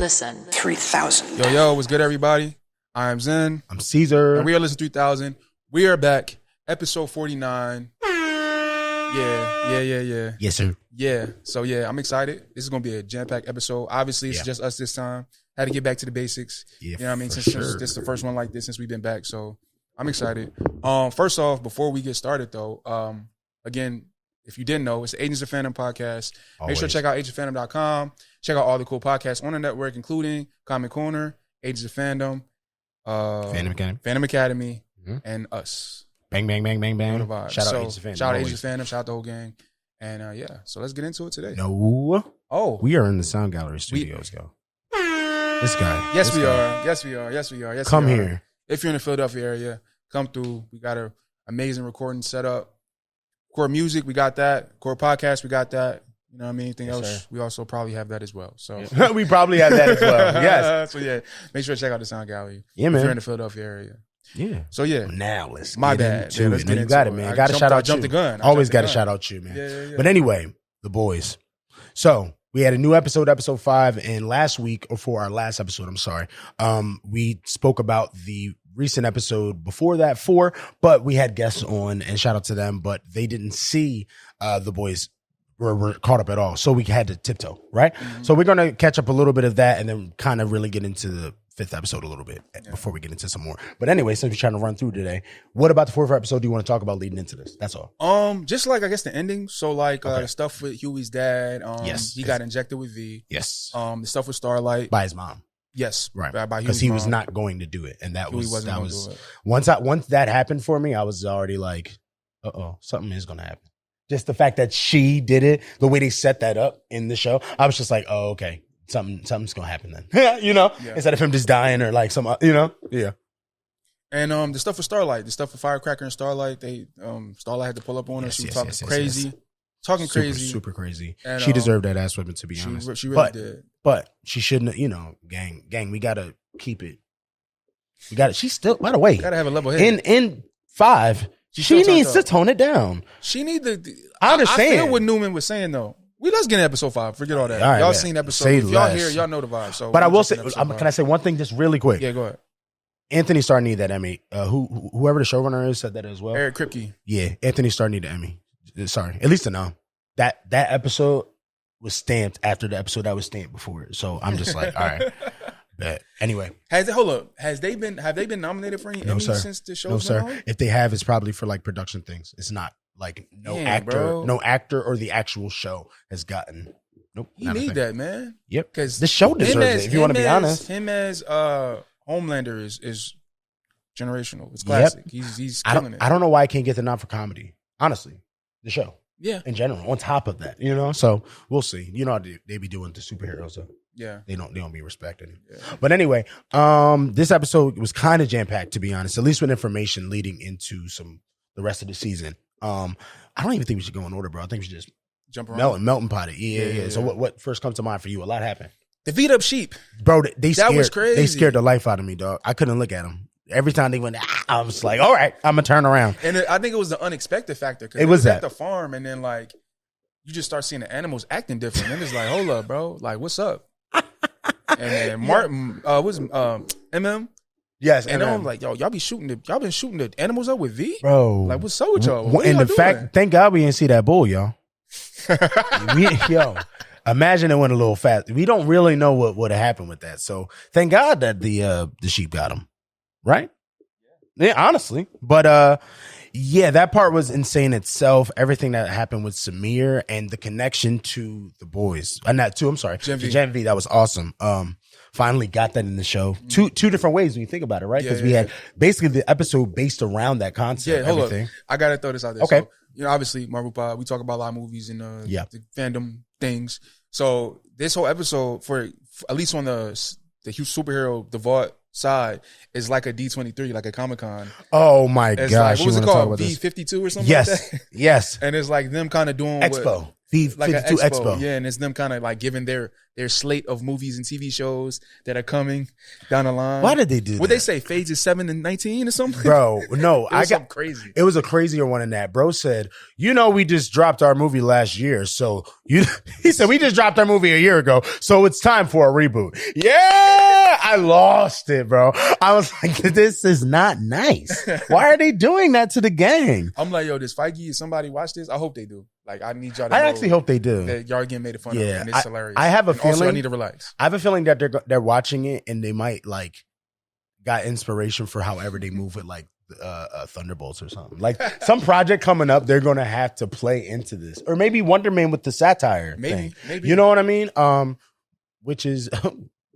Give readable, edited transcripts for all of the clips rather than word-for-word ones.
Listen. 3000. Yo, what's good, everybody? I'm Zen. I'm Cesar. And we are Listen 3000. We are back. Episode 49. Yeah. Yes, sir. Yeah. So, yeah, I'm excited. This is going to be a jam-packed episode. Obviously, it's just us this time. Had to get back to the basics. Yeah, you know what I mean? Since this is the first one like this since we've been back. So, I'm excited. First off, before we get started, though, again, if you didn't know, it's the Agents of Fandom podcast. Make sure to check out agentsofandom.com. Check out all the cool podcasts on the network, including Comic Corner, Agents of Fandom, Fandom Academy, and us. Bang, bang, bang, bang, bang. Shout out Agents of Fandom. Shout out Agents of Fandom. Shout out the whole gang. And yeah, so let's get into it today. No. Oh. We are in the Sound Gallery studios, yo. This guy. Yes, we are. Yes, we are. Yes, we are. Yes, Come we are. here. If you're in the Philadelphia area, come through. We got an amazing recording setup. Core music, we got that. Core podcast, we got that. You know what I mean? Anything else, sir. We also probably have that as well. So we probably have that as well. Yes. So yeah, make sure to check out the Sound Gallery. Yeah, man. If you're in the Philadelphia area. Yeah. So yeah. Now let's my get bad. into Yeah, let's it. get You into got it, it. man. Got to shout out jumped you. the gun. Always got to shout out you, man. Yeah. But anyway, the boys. So we had a new episode 5, and last week, or for our last episode, I'm sorry, we spoke about the recent episode before that, 4, but we had guests on, and shout out to them, but they didn't see the boys were caught up at all, so we had to tiptoe, right? Mm-hmm. So we're going to catch up a little bit of that, and then kind of really get into the 5th episode a little bit before we get into some more. But anyway, since we're trying to run through today, what about the 4th episode do you want to talk about leading into this? That's all. Just like, I guess, the ending. So like the stuff with Huey's dad. He got injected with V. Yes. The stuff with Starlight. By his mom. Yes. Right. Because he was not going to do it. And that Huey was do it. Once that happened for me, I was already like, something is gonna happen. Just the fact that she did it, the way they set that up in the show, I was just like, oh, okay. Something's gonna happen then. Instead of him just dying or like some, yeah. And the stuff with Starlight, the stuff with Firecracker and Starlight, Starlight had to pull up on her. She was talking crazy, crazy, super crazy. And, she deserved that ass whipping, to be honest. She really did. But she shouldn't. Gang. We gotta keep it. We got it. She's still, by the way, gotta have a level head. In 5, she needs to tone it down. She need to. I understand. I feel what Newman was saying though. Let's get in episode 5. Forget all that. All right, y'all seen episode. If y'all here, y'all know the vibe. So, but I will say, can I say one thing just really quick? Yeah, go ahead. Anthony Starr need that Emmy. Whoever the showrunner is said that as well. Eric Kripke. Yeah, Anthony Starr need the Emmy. Sorry, at least to know that episode was stamped after the episode that was stamped before it. So I'm just like, all right. But anyway, have they been nominated for any Emmys since the show's been on? If they have, it's probably for like production things. It's not like no actor or the actual show has gotten. Nope. He need that, man. Yep. Because the show deserves it. If you want to be honest, him as Homelander is generational. It's classic. Yep. He's killing it. I don't know why I can't get the nod for comedy. Honestly, the show. Yeah. In general, on top of that, so we'll see. You know how they be doing the superheroes, so yeah, they don't be respected. Yeah. But anyway, this episode was kind of jam packed, to be honest. At least with information leading into the rest of the season. I don't even think we should go in order, bro. I think we should just jump around, melting pot it. Yeah. So what first comes to mind for you? A lot happened. The beat up sheep, bro. That was crazy. They scared the life out of me, dog. I couldn't look at them. Every time they went, I was like, all right, I'm going to turn around. And I think it was the unexpected factor. It was at the farm, and then, like, you just start seeing the animals acting different. And it's like, hold up, bro. Like, what's up? And then Martin, MM. Yes. And I'm like, yo, y'all been shooting the animals up with V? Bro. Like, what's up with y'all? And the fact, thank God we didn't see that bull, y'all. Imagine it went a little fast. We don't really know what would have happened with that. So thank God that the sheep got him. Right? Yeah, honestly. But that part was insane itself. Everything that happened with Samir and the connection to the boys. Gen V, that was awesome. Finally got that in the show. Two different ways when you think about it, right? Because we had basically the episode based around that concept. Yeah, hold up. I gotta throw this out there. Okay. So, obviously, Marvel Pod, we talk about a lot of movies and the fandom things. So this whole episode, for at least on the huge superhero, the Vault side, is like a D23, like a Comic-Con. Oh my gosh. Like, what was it called? V52 or something like that? Yes. And it's like them kind of doing Expo. like an 52 expo. Yeah, and it's them kind of like giving their slate of movies and TV shows that are coming down the line. Why did they do that? What they say, phases 7 and 19 or something? Bro, no, I got crazy. It was a crazier one than that. Bro said, we just dropped our movie last year. So he said, we just dropped our movie a year ago. So it's time for a reboot. Yeah, I lost it, bro. I was like, this is not nice. Why are they doing that to the gang? I'm like, yo, does Feige, if somebody watch this? I hope they do. Like, I need y'all to I actually hope they do. That y'all getting made fun of, and it's hilarious. I have a feeling. Also, I need to relax. I have a feeling that they're watching it and they might like got inspiration for however they move it, like Thunderbolts or something. Like some project coming up, they're gonna have to play into this, or maybe Wonder Man with the satire thing. Maybe you know what I mean? Which is.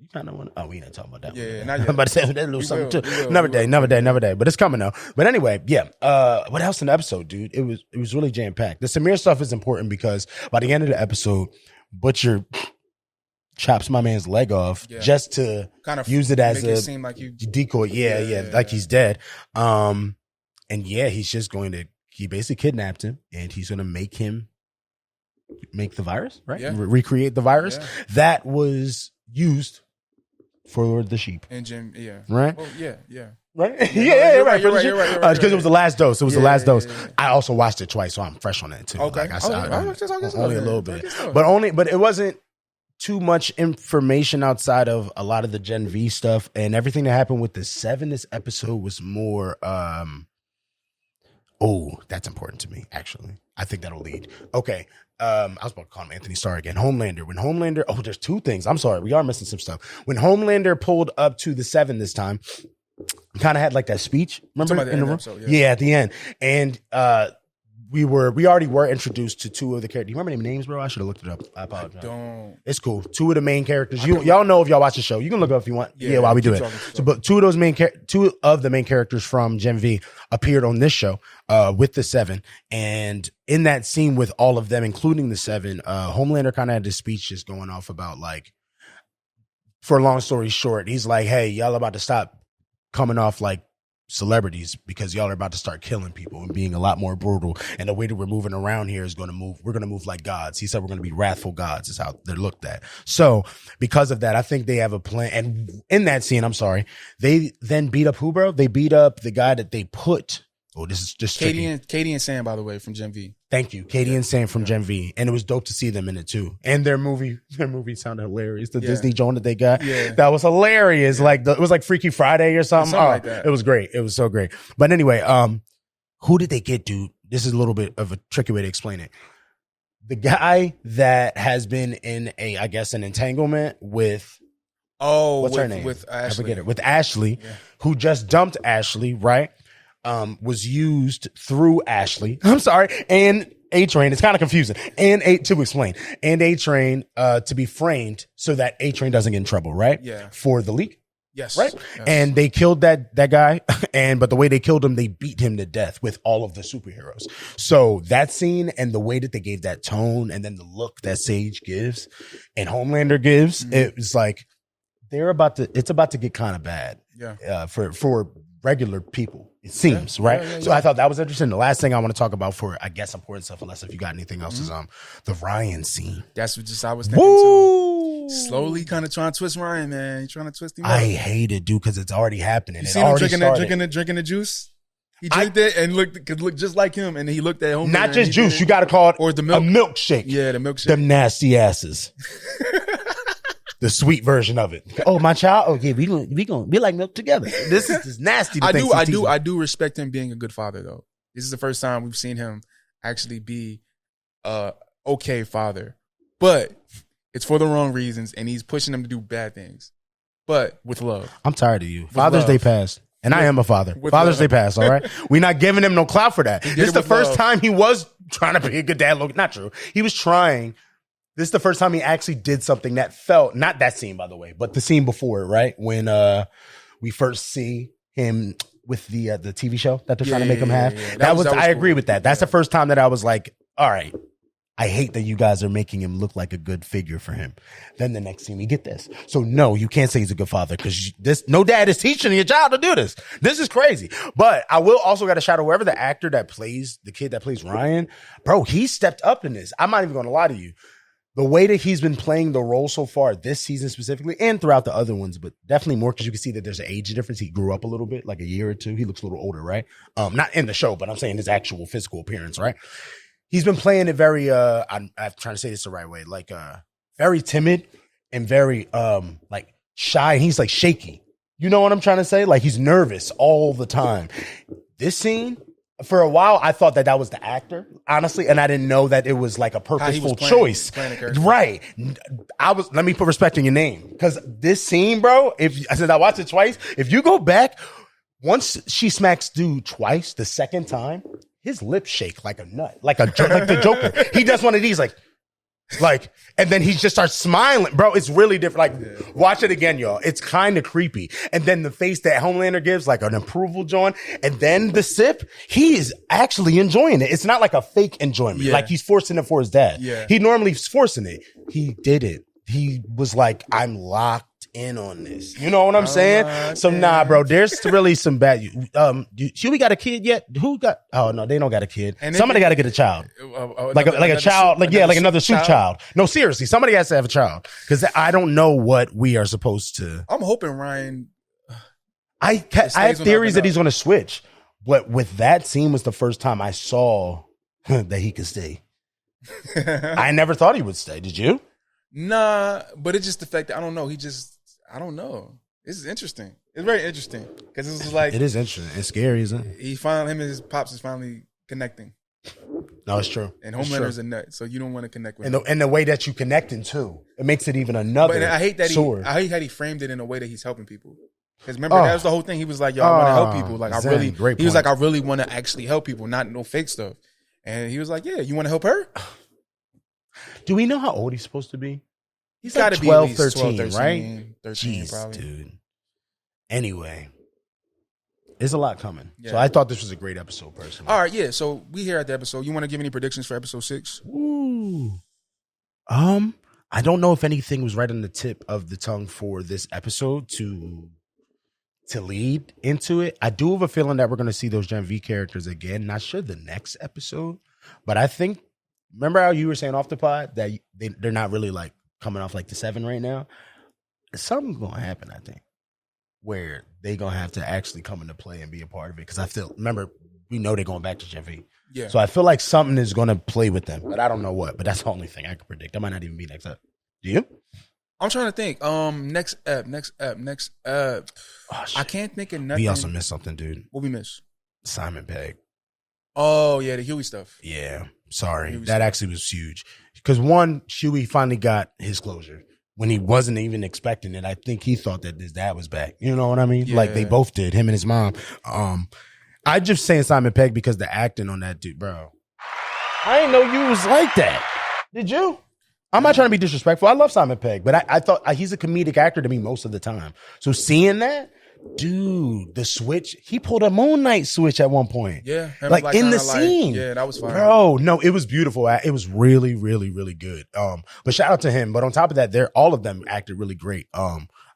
You kind of want. Oh, we ain't talking about that. Yeah, not yet. I'm about to say that little something too. Another day. But it's coming though. But anyway, yeah. What else in the episode, dude? It was really jam packed. The Samir stuff is important because by the end of the episode, Butcher chops my man's leg off just to kind of use it as a seem like decoy. Yeah, like he's dead. And he's just going to. He basically kidnapped him, and he's going to make the virus, right? Yeah. Recreate the virus that was used for the sheep. And Jim, right? Oh, yeah. Right? You're right. Because it was the last dose. The last dose. I also watched it twice, so I'm fresh on that too. Okay. Like I said, only a little bit. But it wasn't too much information outside of a lot of the Gen V stuff, and everything that happened with the 7. This episode was more that's important to me, actually. I think that'll lead. Okay. I was about to call him Anthony Starr again. Homelander. When Homelander, there's 2 things. I'm sorry. We are missing some stuff. When Homelander pulled up to the 7 this time, kind of had like that speech. Remember in the room? Episode, yeah, at the end. And, we already were introduced to 2 of the characters. Do you remember their names, bro? I should have looked it up. I apologize. It's cool. 2 of the main characters. Y'all know if y'all watch the show. You can look it up if you want. Yeah, while we do it. But 2 of the main characters from Gen V appeared on this show with the 7. And in that scene with all of them, including the 7, Homelander kind of had this speech just going off about like, for a long story short, he's like, hey, y'all about to stop coming off like celebrities because y'all are about to start killing people and being a lot more brutal, and the way that we're moving around here is we're going to move like gods. He said we're going to be wrathful gods is how they're looked at. So because of that, I think they have a plan. And in that scene, I'm sorry, they then beat up who, bro? They beat up the guy that they put. Oh, this is just Katie and Sam, by the way, from Gen V. Thank you. Katie and Sam from Gen V. And it was dope to see them in it too. And their movie sounded hilarious. The Disney joint that they got. Yeah. That was hilarious. Like it was like Freaky Friday or something. Like that. It was great. It was so great. But anyway, who did they get, dude? This is a little bit of a tricky way to explain it. The guy that has been in an entanglement with what's her name? With Ashley. I forget it. With Ashley, who just dumped Ashley, right? Was used through Ashley. I'm sorry. And A-Train. It's kind of confusing. And A-Train to be framed so that A-Train doesn't get in trouble, right? Yeah. For the leak. Yes. Right? Yes. And they killed that guy. But the way they killed him, they beat him to death with all of the superheroes. So that scene and the way that they gave that tone and then the look that Sage gives and Homelander gives, it was like it's about to get kind of bad. Yeah. For regular people, it seems, right? Yeah. So I thought that was interesting. The last thing I want to talk about for, I guess, important stuff, unless if you got anything else, is the Ryan scene. That's what I was thinking too. Slowly kind of trying to twist Ryan, man. He's trying to twist him up. I hate it, dude, because it's already happening. You seen him drinking the juice? He drank it and looked just like him, and he looked at home. Not just juice, you got to call it or the milk. A milkshake. Yeah, the milkshake. Them nasty asses. The sweet version of it. Oh, my child. Okay, we like milk together. This is nasty. I do respect him being a good father, though. This is the first time we've seen him actually be a okay father, but it's for the wrong reasons, and he's pushing them to do bad things, but with love. I'm tired of you. Father's Day passed. And I am a father. Father's Day passed, all right? We're not giving him no clout for that. This is the first time he was trying to be a good dad. Not true. He was trying. This is the first time he actually did something that felt, not that scene, by the way, but the scene before it, right? When we first see him with the TV show that they're trying to make him have. Yeah. I agree with that. That's the first time that I was like, all right, I hate that you guys are making him look like a good figure for him. Then the next scene, we get this. So no, you can't say he's a good father because no dad is teaching your child to do this. This is crazy. But I will also got to shout out whoever the actor that plays, the kid that plays Ryan, bro, he stepped up in this. I'm not even going to lie to you. The way that he's been playing the role so far this season specifically and throughout the other ones, but definitely more because you can see that there's an age difference. He grew up a little bit, like a year or two. He looks a little older, right? Not in the show, but I'm saying his actual physical appearance, right? He's been playing it very, I'm trying to say this the right way, like, very timid and very, like shy. And he's like shaky. You know what I'm trying to say? Like he's nervous all the time. This scene, for a while, I thought that was the actor, honestly. And I didn't know that it was like a purposeful choice. Right. Let me put respect in your name. Cause this scene, bro, since I watched it twice, if you go back, once she smacks dude twice, the second time, his lips shake like a nut, like the Joker. He does one of these, like, and then he just starts smiling, bro. It's really different. Like, watch it again, y'all. It's kind of creepy. And then the face that Homelander gives, like an approval, John, and then the sip, he is actually enjoying it. It's not like a fake enjoyment, like he's forcing it for his dad. Yeah. He normally is forcing it. He did it. He was like, I'm locked in on this. You know what I'm saying? So nah, bro, there's really some bad. Huey got a kid yet? Who got? Oh no, they don't got a kid. Somebody got to get a child, like a child, like another soup child. No, seriously, somebody has to have a child because I don't know what we are supposed to. I'm hoping Ryan. I have theories that he's going to switch, but with that scene was the first time I saw that he could stay. I never thought he would stay. Did you? Nah, but it's just the fact that I don't know. I don't know. This is interesting. It's very interesting because this is like it is interesting. It's scary, isn't it? Him and his pops is finally connecting. No, it's true. And Homelander's a nut, so you don't want to connect with him. And the way that you connecting too, it makes it even another. But I hate that I hate how he framed it in a way that he's helping people. Because remember, that was the whole thing. He was like, "Yo, I want to help people. Like, ZENN, he was like, I really want to actually help people, not no fake stuff." And he was like, "Yeah, you want to help her?" Do we know how old he's supposed to be? He's got to be 12, 13, right? 13, Jeez, probably. Dude. Anyway, there's a lot coming. Yeah. So I thought this was a great episode, personally. All right, yeah. So we here at the episode. You want to give any predictions for episode 6? Ooh. I don't know if anything was right on the tip of the tongue for this episode to lead into it. I do have a feeling that we're going to see those Gen V characters again. Not sure the next episode, but I think, remember how you were saying off the pod that they're not really like coming off like the 7 right now? Something's going to happen, I think, where they going to have to actually come into play and be a part of it. Because remember, we know they're going back to Gen V. Yeah. So I feel like something is going to play with them, but I don't know what. But that's the only thing I can predict. That might not even be next up. Do you? I'm trying to think. Next up. Oh, I can't think of nothing. We also missed something, dude. What we miss? Simon Pegg. Oh, yeah, the Huey stuff. Yeah. Sorry. That actually was huge. Because one, Huey finally got his closure when he wasn't even expecting it. I think he thought that his dad was back. You know what I mean? Yeah. Like they both did, him and his mom. I just saying Simon Pegg because the acting on that dude, bro. I didn't know you was like that. Did you? I'm not trying to be disrespectful. I love Simon Pegg, but I thought he's a comedic actor to me most of the time. So seeing that, dude, the switch, he pulled a Moon Knight switch at one point. Yeah. Like in the scene. Yeah, that was fine. Bro, no, it was beautiful. It was really, really, really good. But shout out to him. But on top of that, all of them acted really great.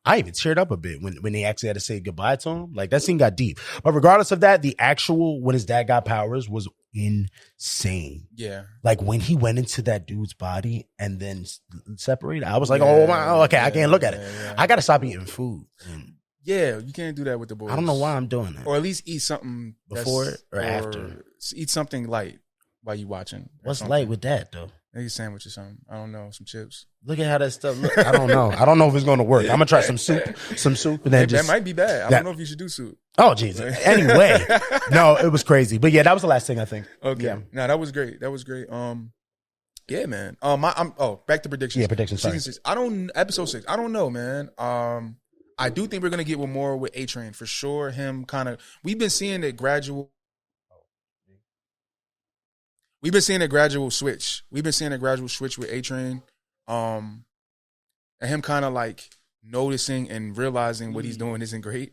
I even teared up a bit when they actually had to say goodbye to him. Like that scene got deep. But regardless of that, the actual when his dad got powers was insane. Yeah. Like when he went into that dude's body and then separated, I was like, oh my, okay, I can't look at it. Yeah. I gotta stop eating food. Yeah, you can't do that with the boys. I don't know why I'm doing that. Or at least eat something before or after. Eat something light while you watching. What's light with that though? Maybe a sandwich or something. I don't know. Some chips. Look at how that stuff looks. I don't know. I don't know if it's going to work. I'm going to try some soup. And then that might be bad. I don't know if you should do soup. Oh, Jesus. Anyway. No, it was crazy. But yeah, that was the last thing I think. Okay. Yeah. No, that was great. Yeah, man. Back to predictions. Yeah, predictions. Season 6. Episode 6. I don't know, man. I do think we're going to get more with A-Train for sure. Him kind of, we've been seeing a gradual switch. We've been seeing a gradual switch with A-Train. And him kind of like noticing and realizing what he's doing isn't great.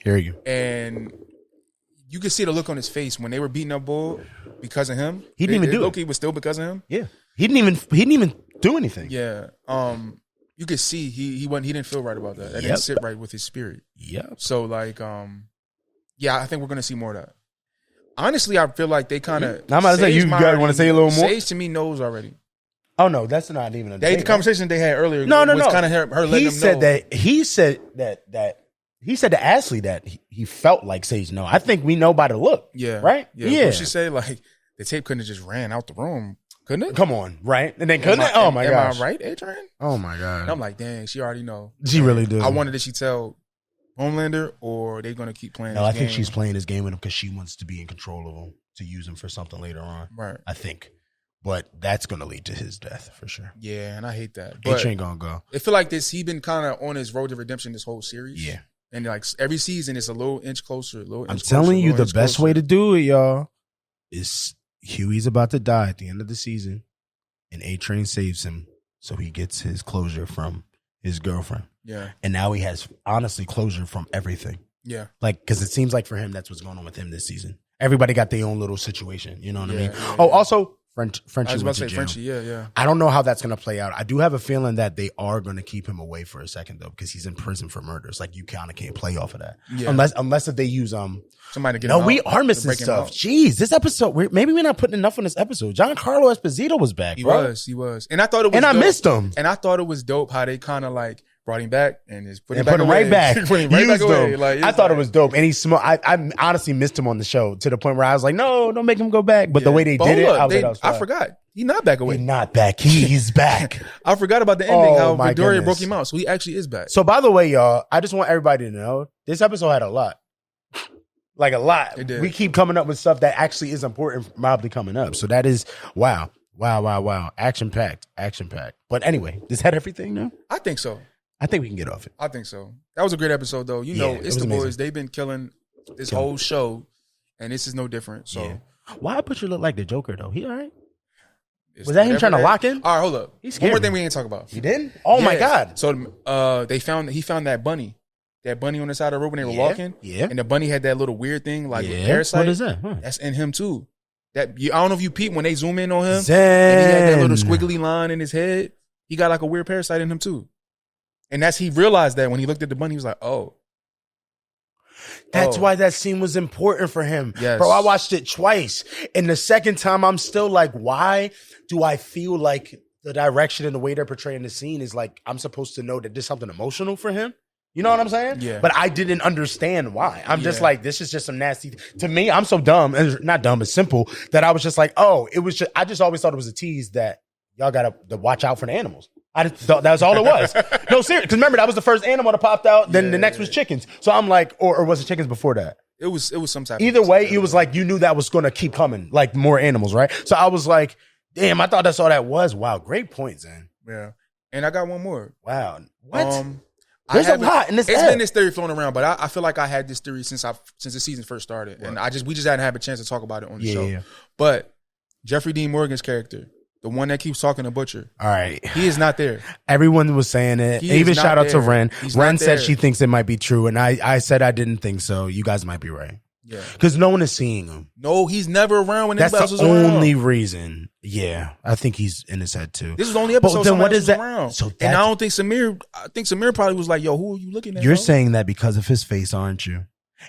Hear you. And you could see the look on his face when they were beating up Bull because of him. He didn't even do it. Loki was still because of him. Yeah. He didn't even do anything. Yeah. You could see he didn't feel right about that. That didn't sit right with his spirit. Yeah. So like, yeah, I think we're gonna see more of that. Honestly, I feel like they kind of. I'm about to say, you guys want to say a little more? Sage to me knows already. Oh no, that's not even a the conversation they had earlier. No. Kind of her letting them know. He said to Ashley that he felt like Sage know. I think we know by the look. Yeah. Right? Yeah. What she said, like, the tape couldn't have just ran out the room. Couldn't it? Come on, right? And then couldn't it? Oh my gosh. Am I right, Adrian? Oh my god. And I'm like, dang, she already know. She really do. I wondered, did she tell Homelander, or are they going to keep playing No, I think she's playing this game with him because she wants to be in control of him to use him for something later on. Right. I think. But that's going to lead to his death for sure. Yeah, and I hate that. H ain't going to go. I feel like he been kind of on his road to redemption this whole series. Yeah. And like every season it's a little inch closer, I'm telling you, the best way to do it, y'all, is Huey's about to die at the end of the season, and A-Train saves him, so he gets his closure from his girlfriend. Yeah. And now he has, honestly, closure from everything. Yeah. Like, because it seems like for him, that's what's going on with him this season. Everybody got their own little situation. You know what I mean? Yeah, also, Frenchie. I was about to say Frenchie, yeah. I don't know how that's going to play out. I do have a feeling that they are going to keep him away for a second, though, because he's in prison for murder. It's like you kind of can't play off of that. Yeah. Unless if they use somebody to get no, him we out, are missing stuff. Jeez, this episode, maybe we're not putting enough on this episode. Giancarlo Esposito was back, bro. He was. And I thought it was and dope. I missed him. And I thought it was dope how they kind of like brought him back and just put him right back. Put him right back away. Like, I thought it was dope. And I honestly missed him on the show to the point where I was like, no, don't make him go back. But the way they did it, I forgot. He's not back away. He's not back. He's back. I forgot about the ending, how Victoria broke him out. So he actually is back. So by the way, y'all, I just want everybody to know, this episode had a lot. Like a lot. It did. We keep coming up with stuff that actually is important probably coming up. So that is, wow. Action-packed. But anyway, is that everything now? I think so. I think we can get off it. I think so. That was a great episode, though. You know, it's the amazing. Boys. They've been killing this whole show, and this is no different. So, why Butcher look like the Joker, though? He all right? Was that him trying to lock in? All right, hold up. One more thing we ain't talk about. He didn't? Oh my God! So, he found that bunny on the side of the road when they were walking. Yeah, and the bunny had that little weird thing like with parasite. What is that? That's in him too. I don't know if you peep when they zoom in on him. ZENN. And he had that little squiggly line in his head. He got like a weird parasite in him too. And he realized that when he looked at the bunny, he was like, oh. That's why that scene was important for him. Yes. Bro, I watched it twice. And the second time, I'm still like, why do I feel like the direction and the way they're portraying the scene is like, I'm supposed to know that there's something emotional for him? You know what I'm saying? Yeah. But I didn't understand why. I'm just like, this is just some nasty. To me, I'm so dumb. Not dumb, it's simple. That I was just like, I just always thought it was a tease that y'all got to watch out for the animals. I just thought that was all it was. No, seriously. Because remember, that was the first animal that popped out. Then the next was chickens. So I'm like, or was it chickens before that? It was some type. Either way, it was like you knew that was going to keep coming, like more animals, right? So I was like, damn, I thought that's all that was. Wow, great point, Zen. Yeah, and I got one more. Wow, what? There's a lot in this. It's been this theory floating around, but I feel like I had this theory since the season first started, and we just hadn't had a chance to talk about it on the show. Yeah. But Jeffrey Dean Morgan's character, the one that keeps talking to Butcher. All right. He is not there. Everyone was saying it. Even shout out to Ren. Ren said she thinks it might be true. And I said I didn't think so. You guys might be right. Yeah. Because no one is seeing him. No, he's never around when anybody else is around. That's the only reason. Yeah. I think he's in his head too. This is the only episode then what is that? Around. And I don't think Samir probably was like, yo, who are you looking at? You're saying that because of his face, aren't you?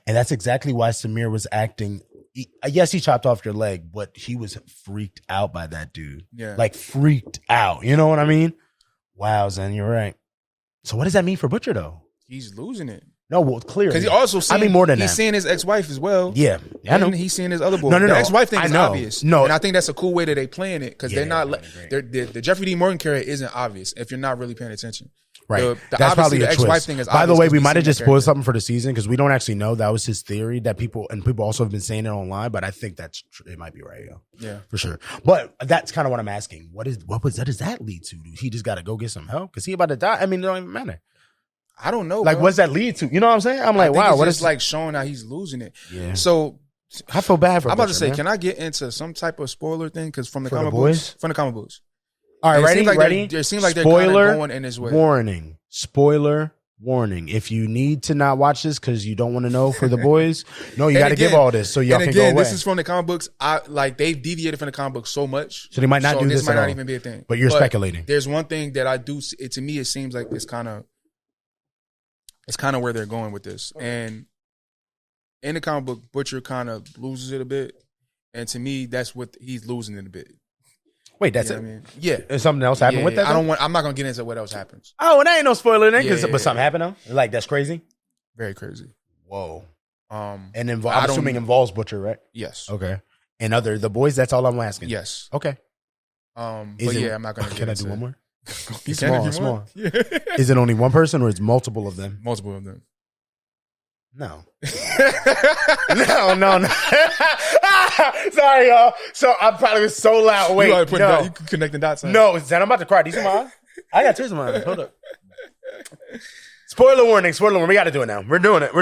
And that's exactly why Samir was acting. Yes, he chopped off your leg, but he was freaked out by that dude. Yeah. Like freaked out. You know what I mean? Wow, Zen, you're right. So what does that mean for Butcher though? He's losing it. No, well, clearly. Because he also more than that. He's seeing his ex-wife as well. Yeah. I know. And he's seeing his other boy. No. The ex-wife thing is obvious. No. And I think that's a cool way that they playing it because they're not, the Jeffrey D. Morgan character isn't obvious if you're not really paying attention. Right. That's probably the a ex-wife twist. thing is By the obvious way, we might have just spoiled character. something for the season because we don't actually know. That was his theory that people also have been saying it online, but I think it might be right. Yeah. For sure. But that's kind of what I'm asking. What does that lead to? He just got to go get some help because he about to die. I mean, it don't even matter. I don't know. Like, bro. what's that lead to? You know what I'm saying? I'm like, wow. What is like showing how he's losing it? Yeah. So I feel bad for. I'm about to Butcher, say, man. can I get into some type of spoiler thing? Because from the For comic the books, from the comic books. All right, ready? It seems like they're kind of going in this way. Warning. Spoiler warning. If you need to not watch this because you don't want to know for the boys, no, you got to give all this so y'all can go away. This is from the comic books. They've deviated from the comic books so much. So they might not do this might at not all. even be a thing. But you're speculating. There's one thing that I do, to me, it seems like it's kind of where they're going with this. And in the comic book, Butcher kind of loses it a bit. And to me, that's what he's losing it a bit. Wait, that's it? I mean? Yeah. Is something else happened with that? I'm not gonna get into what else happens. Oh, and that ain't no spoiler then, but something happened though. Like that's crazy. Very crazy. Whoa. And I'm assuming involves Butcher, right? Yes. Okay. And the boys. That's all I'm asking. Yes. Okay. I'm not gonna. Can I do one more? Small. Yeah. Is it only one person or is multiple of them? Multiple of them. No. no. Sorry, y'all. So I probably was so loud. Wait, you can connect the dots. No, Zen, I'm about to cry. These are my eyes. I got tears in my eyes. Hold up. Spoiler warning. We got to do it now. We're doing it.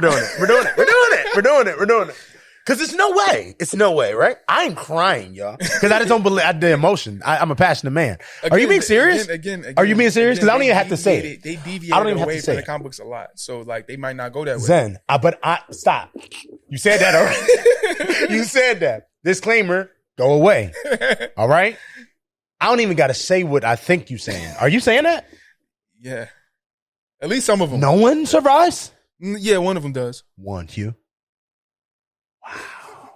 Because it's no way. It's no way, right? I ain't crying, y'all. Because I just don't believe the emotion. I'm a passionate man. Are you being serious? Again, are you being serious? Because I don't even have to say it. They deviated away from the comic books a lot. So, they might not go that way. Zen, stop. You said that already. You said that. Disclaimer, go away. All right? I don't even got to say what I think you're saying. Are you saying that? Yeah. At least some of them. No one survives? Yeah, one of them does. One, Hugh. Wow.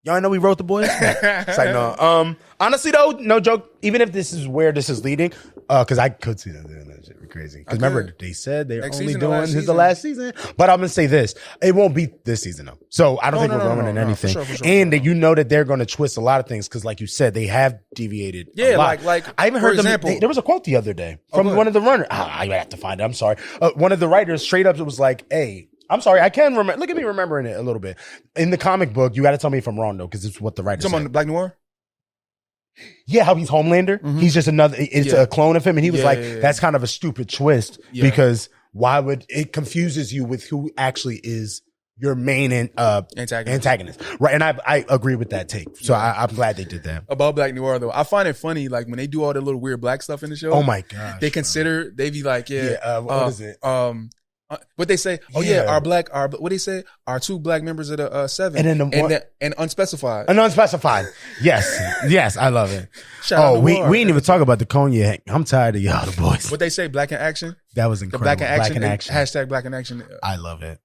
Y'all know we wrote the boys? It's like, no. Honestly, though, no joke, even if this is where this is leading, because I could see them doing that shit. Crazy. Because remember, they said they're only doing the last season. But I'm going to say this. It won't be this season, though. So I don't think we're ruining anything. For sure, and you know that they're going to twist a lot of things because, like you said, they have deviated a lot. I even heard there was a quote the other day from one of the runners. I have to find it. I'm sorry. One of the writers straight up, it was like, hey, I'm sorry, I can remember. Look at me remembering it a little bit. In the comic book, you got to tell me if I'm wrong, though, because it's what the writer said. Someone Black Noir? Yeah, how he's Homelander. Mm-hmm. He's just it's a clone of him. And he was that's kind of a stupid twist because why would it confuses you with who actually is your main antagonist. Right. And I agree with that take. So I'm glad they did that. About Black Noir, though, I find it funny, when they do all the little weird black stuff in the show. Oh my gosh. They be like, what is it? What they say? Oh yeah, what they say? Our two black members of the seven, and then and unspecified. An unspecified. Yes, I love it. We didn't even talk about the cognac. I'm tired of y'all, the boys. What they say? Black in action. That was incredible. Black in action. Hashtag Black in action. I love it,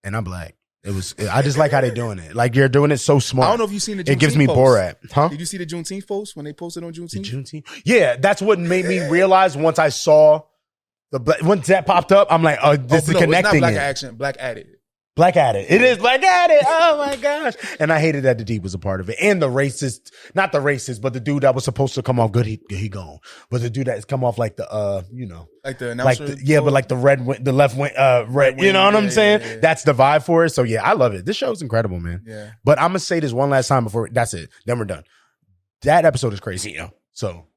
and I'm black. I just like how they're doing it. Like you're doing it so smart. I don't know if you've seen the Juneteenth It gives me post. Borat. Huh? Did you see the Juneteenth post when they posted on Juneteenth? The Juneteenth? Yeah, that's what made me realize once I saw once that popped up, I'm like, this is connecting. It's not Black action, Black Added. Black Added. It is Black Added. Oh my gosh. And I hated that the D was a part of it. And the racist, not the racist, but the dude that was supposed to come off good, he gone. But the dude that's come off like the, like the announcer. But like the left wing, red, you know what I'm saying? Yeah. That's the vibe for it. So yeah, I love it. This show's incredible, man. Yeah. But I'm going to say this one last time before, that's it. Then we're done. That episode is crazy, So,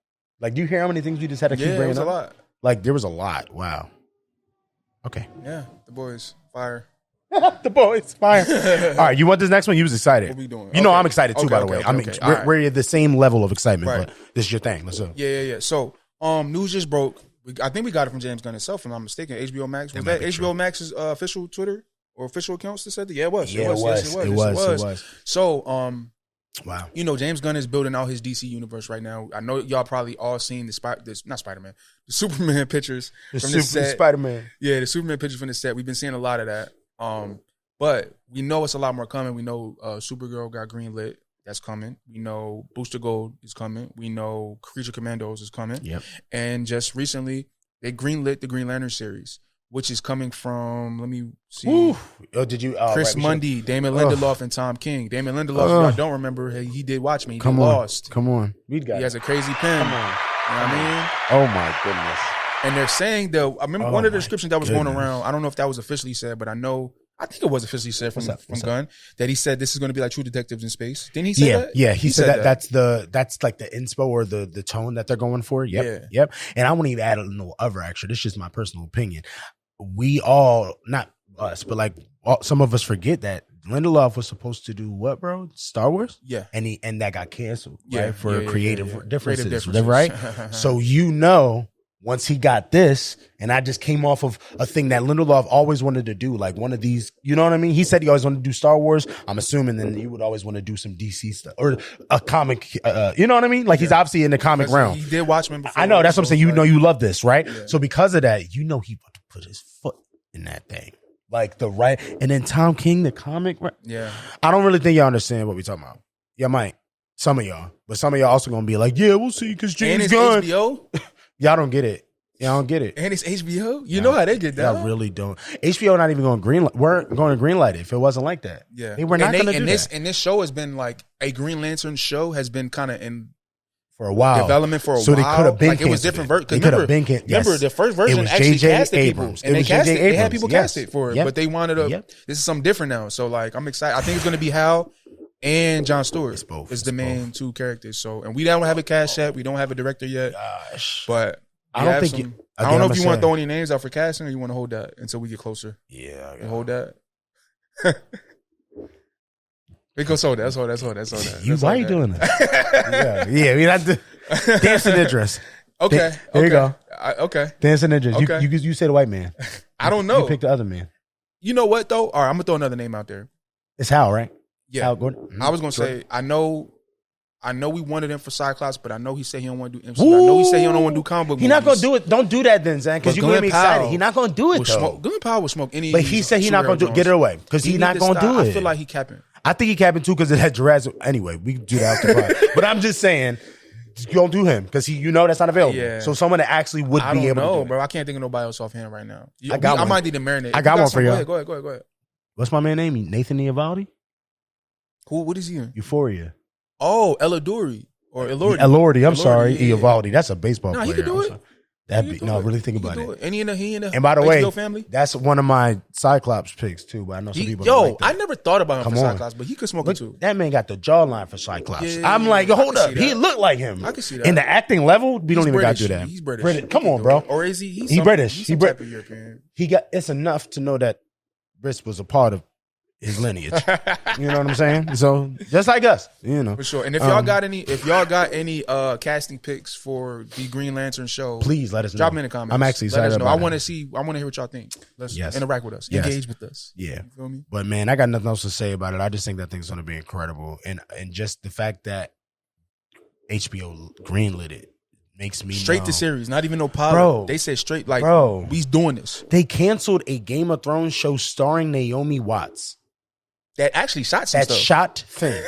do you hear how many things we just had to keep bringing up? A lot. There was a lot. Wow. Okay. Yeah. The boys. Fire. The boys. Fire. All right. You want this next one? You was excited. What we doing? You know I'm excited too, by the way. We're at the same level of excitement, right. But this is your thing. Let's go. Yeah. So, news just broke. I think we got it from James Gunn himself, if I'm not mistaken. HBO Max. Was that HBO Max's official Twitter or official accounts that said that? Yeah, it was. Yeah, it was. So, wow. James Gunn is building out his DC universe right now. I know y'all probably all seen the Superman pictures from the set. Spider-Man. Yeah, the Superman pictures from the set. We've been seeing a lot of that. But we know it's a lot more coming. We know Supergirl got greenlit. That's coming. We know Booster Gold is coming. We know Creature Commandos is coming. Yep. And just recently, they greenlit the Green Lantern series, which is coming from, let me see. Ooh. Oh, did you? Chris Mundy, Damon Lindelof, and Tom King. Damon Lindelof, if I don't remember, he did Watch Me. He did Lost. Come on. He has a crazy pen. Come on. You know what I mean? Oh, my goodness. And they're saying, I remember one of the descriptions that was going around. I don't know if that was officially said, but I think it was officially said from Gunn that he said this is going to be like True Detectives in space. Didn't he say that? Yeah, he said that. That's like the inspo or the tone that they're going for. Yep. And I won't even add no other extra. This is just my personal opinion. We all, not us, but some of us forget that Lindelof was supposed to do what, bro? Star Wars? Yeah. And that got canceled, right? For creative differences, differences. Right? So once he got this, and I just came off of a thing that Lindelof always wanted to do, like one of these, you know what I mean? He said he always wanted to do Star Wars. I'm assuming then you would always want to do some DC stuff or a comic, you know what I mean? Like he's obviously in the comic realm. He did Watchmen before. I know, that's what I'm saying. You know you love this, right? Yeah. So because of that, you know he about to put his foot in that thing. Like and then Tom King, the comic. Right? Yeah. I don't really think y'all understand what we're talking about. Y'all might. Some of y'all. But some of y'all also going to be like, yeah, we'll see because James Gunn. And it's HBO? Y'all don't get it. Y'all don't get it. And it's HBO? You know how they get down. Y'all really don't. HBO not even going to weren't going to greenlight it if it wasn't like that. Yeah. They were not going to do that. And this show has been like, a Green Lantern show has been kind of in for a while. Development for a while. So they could have been like it was different versions. They could have been Remember, the first version actually casted people. And they had people casted for it. But they wanted to, this is something different now. So like, I'm excited. I think it's going to be Hal and Jon Stewart. It's both. It's the main two characters. So, and we don't have a cast yet. We don't have a director yet. Gosh. But I don't think I don't know if you want to throw any names out for casting or you want to hold that until we get closer. Yeah. You hold that. We go so that's all that. Why are you doing that? yeah. We have to dancing Idris. Okay. There you go. Okay. Dancing Idris. Okay. You say the white man. I don't know. You pick the other man. You know what though? All right, I'm gonna throw another name out there. It's Hal, right? Yeah. Hal Gordon. I was gonna say I know we wanted him for Cyclops, but I know he said he don't want to do MCU. I know he said he don't want to do comic book movies. He's not gonna do it. Don't do that then, Zan, because you're gonna be excited. He's not gonna do it though. Glenn Powell will smoke any. But he said he's not gonna do it. Get it away because he's not gonna do it. I feel like he capping. I think he capping too because it had Jurassic. Anyway, we can do that after part. But I'm just saying, don't do him because that's not available. Yeah. So someone that actually would be able to do it. Bro. I can't think of nobody else offhand right now. I might need to marinate. I got one for you. Go ahead. What's my man name? Nathan Eovaldi? Who? What is he in? Euphoria. Oh, Elodori. Or Elordi. Elordi, I'm sorry. Yeah. Eovaldi. That's a baseball player. He could do it. Really think about it. And he in the and by the way, family? That's one of my Cyclops picks too, but I know some people don't like that. I never thought about him for Cyclops, but he could smoke it too. That man got the jawline for Cyclops. I'm like, hold up. He looked like him. I can see that. In the acting level, we don't even got to do that. He's British. Come on, bro. Or is he? He's British. He's some type of European. It's enough to know that Britt was a part of his lineage. You know what I'm saying? So just like us, for sure. And if y'all got any casting picks for the Green Lantern show, please let us know. Drop them in the comments. I'm actually excited about it. I want to hear what y'all think. Let's interact with us. Engage with us. Yeah. You feel me? But man, I got nothing else to say about it. I just think that thing's gonna be incredible. And just the fact that HBO greenlit it makes me straight to series, not even no pilot. Bro, they said straight like we's doing this. They canceled a Game of Thrones show starring Naomi Watts. That actually shot some stuff. Shot things.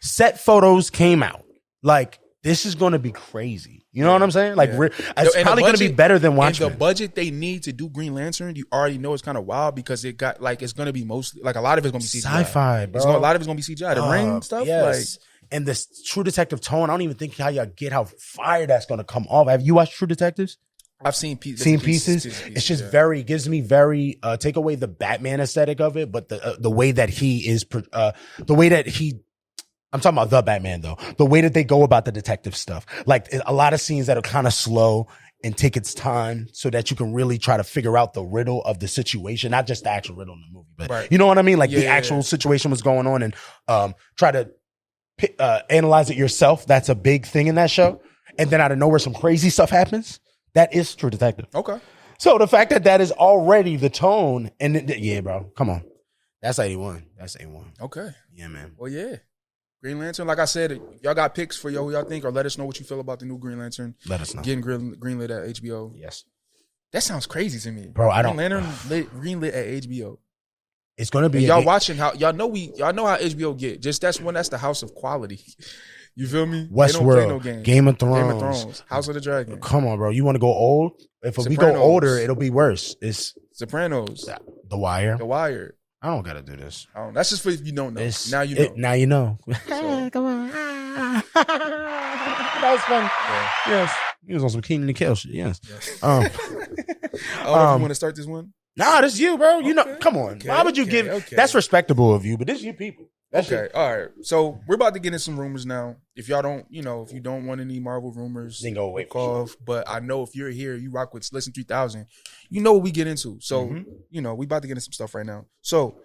Set photos came out. Like, this is going to be crazy. You know what I'm saying? Like, it's probably going to be better than Watchmen. And the budget they need to do Green Lantern, you already know it's kind of wild because it got, like, it's going to be mostly, like, a lot of it's going to be CGI. Sci-fi, bro. A lot of it's going to be CGI. The ring stuff, yes. And the True Detective tone, I don't even think how y'all get how fire that's going to come off. Have you watched True Detectives? I've seen pieces. It's just gives me very take away the Batman aesthetic of it, but the way that I'm talking about the Batman though. The way that they go about the detective stuff, like a lot of scenes that are kind of slow and take its time, so that you can really try to figure out the riddle of the situation, not just the actual riddle in the movie, but you know what I mean, like the actual situation was going on, and try to analyze it yourself. That's a big thing in that show, and then out of nowhere, some crazy stuff happens. That is True Detective. Okay. So the fact that is already the tone, and bro, come on. That's 81. Okay. Yeah, man. Well, yeah. Green Lantern, like I said, y'all got picks for who y'all think, or let us know what you feel about the new Green Lantern. Let us know. Getting greenlit at HBO. Yes. That sounds crazy to me. Bro, I don't. Green Lantern greenlit at HBO. It's going to be. And y'all watching how, y'all know how HBO get. Just that's the house of quality. You feel me? Westworld, Game of Thrones, House of the Dragon. Come on, bro. You want to go old? If we go older, it'll be worse. It's Sopranos. The Wire. I don't got to do this. That's just for if you don't know. Now you know. Now you know. So. Come on. That was fun. Yeah. Yes. He was on some Keenan and Kel shit. Yes. I don't know if you want to start this one. Nah, this is you, bro. You know, come on. Why would you give? Okay. That's respectable of you, but this is you people. All right. So we're about to get in some rumors now. If y'all don't, if you don't want any Marvel rumors, then go away. But I know if you're here, you rock with Listen 3000, you know what we get into. So, we about to get into some stuff right now. So,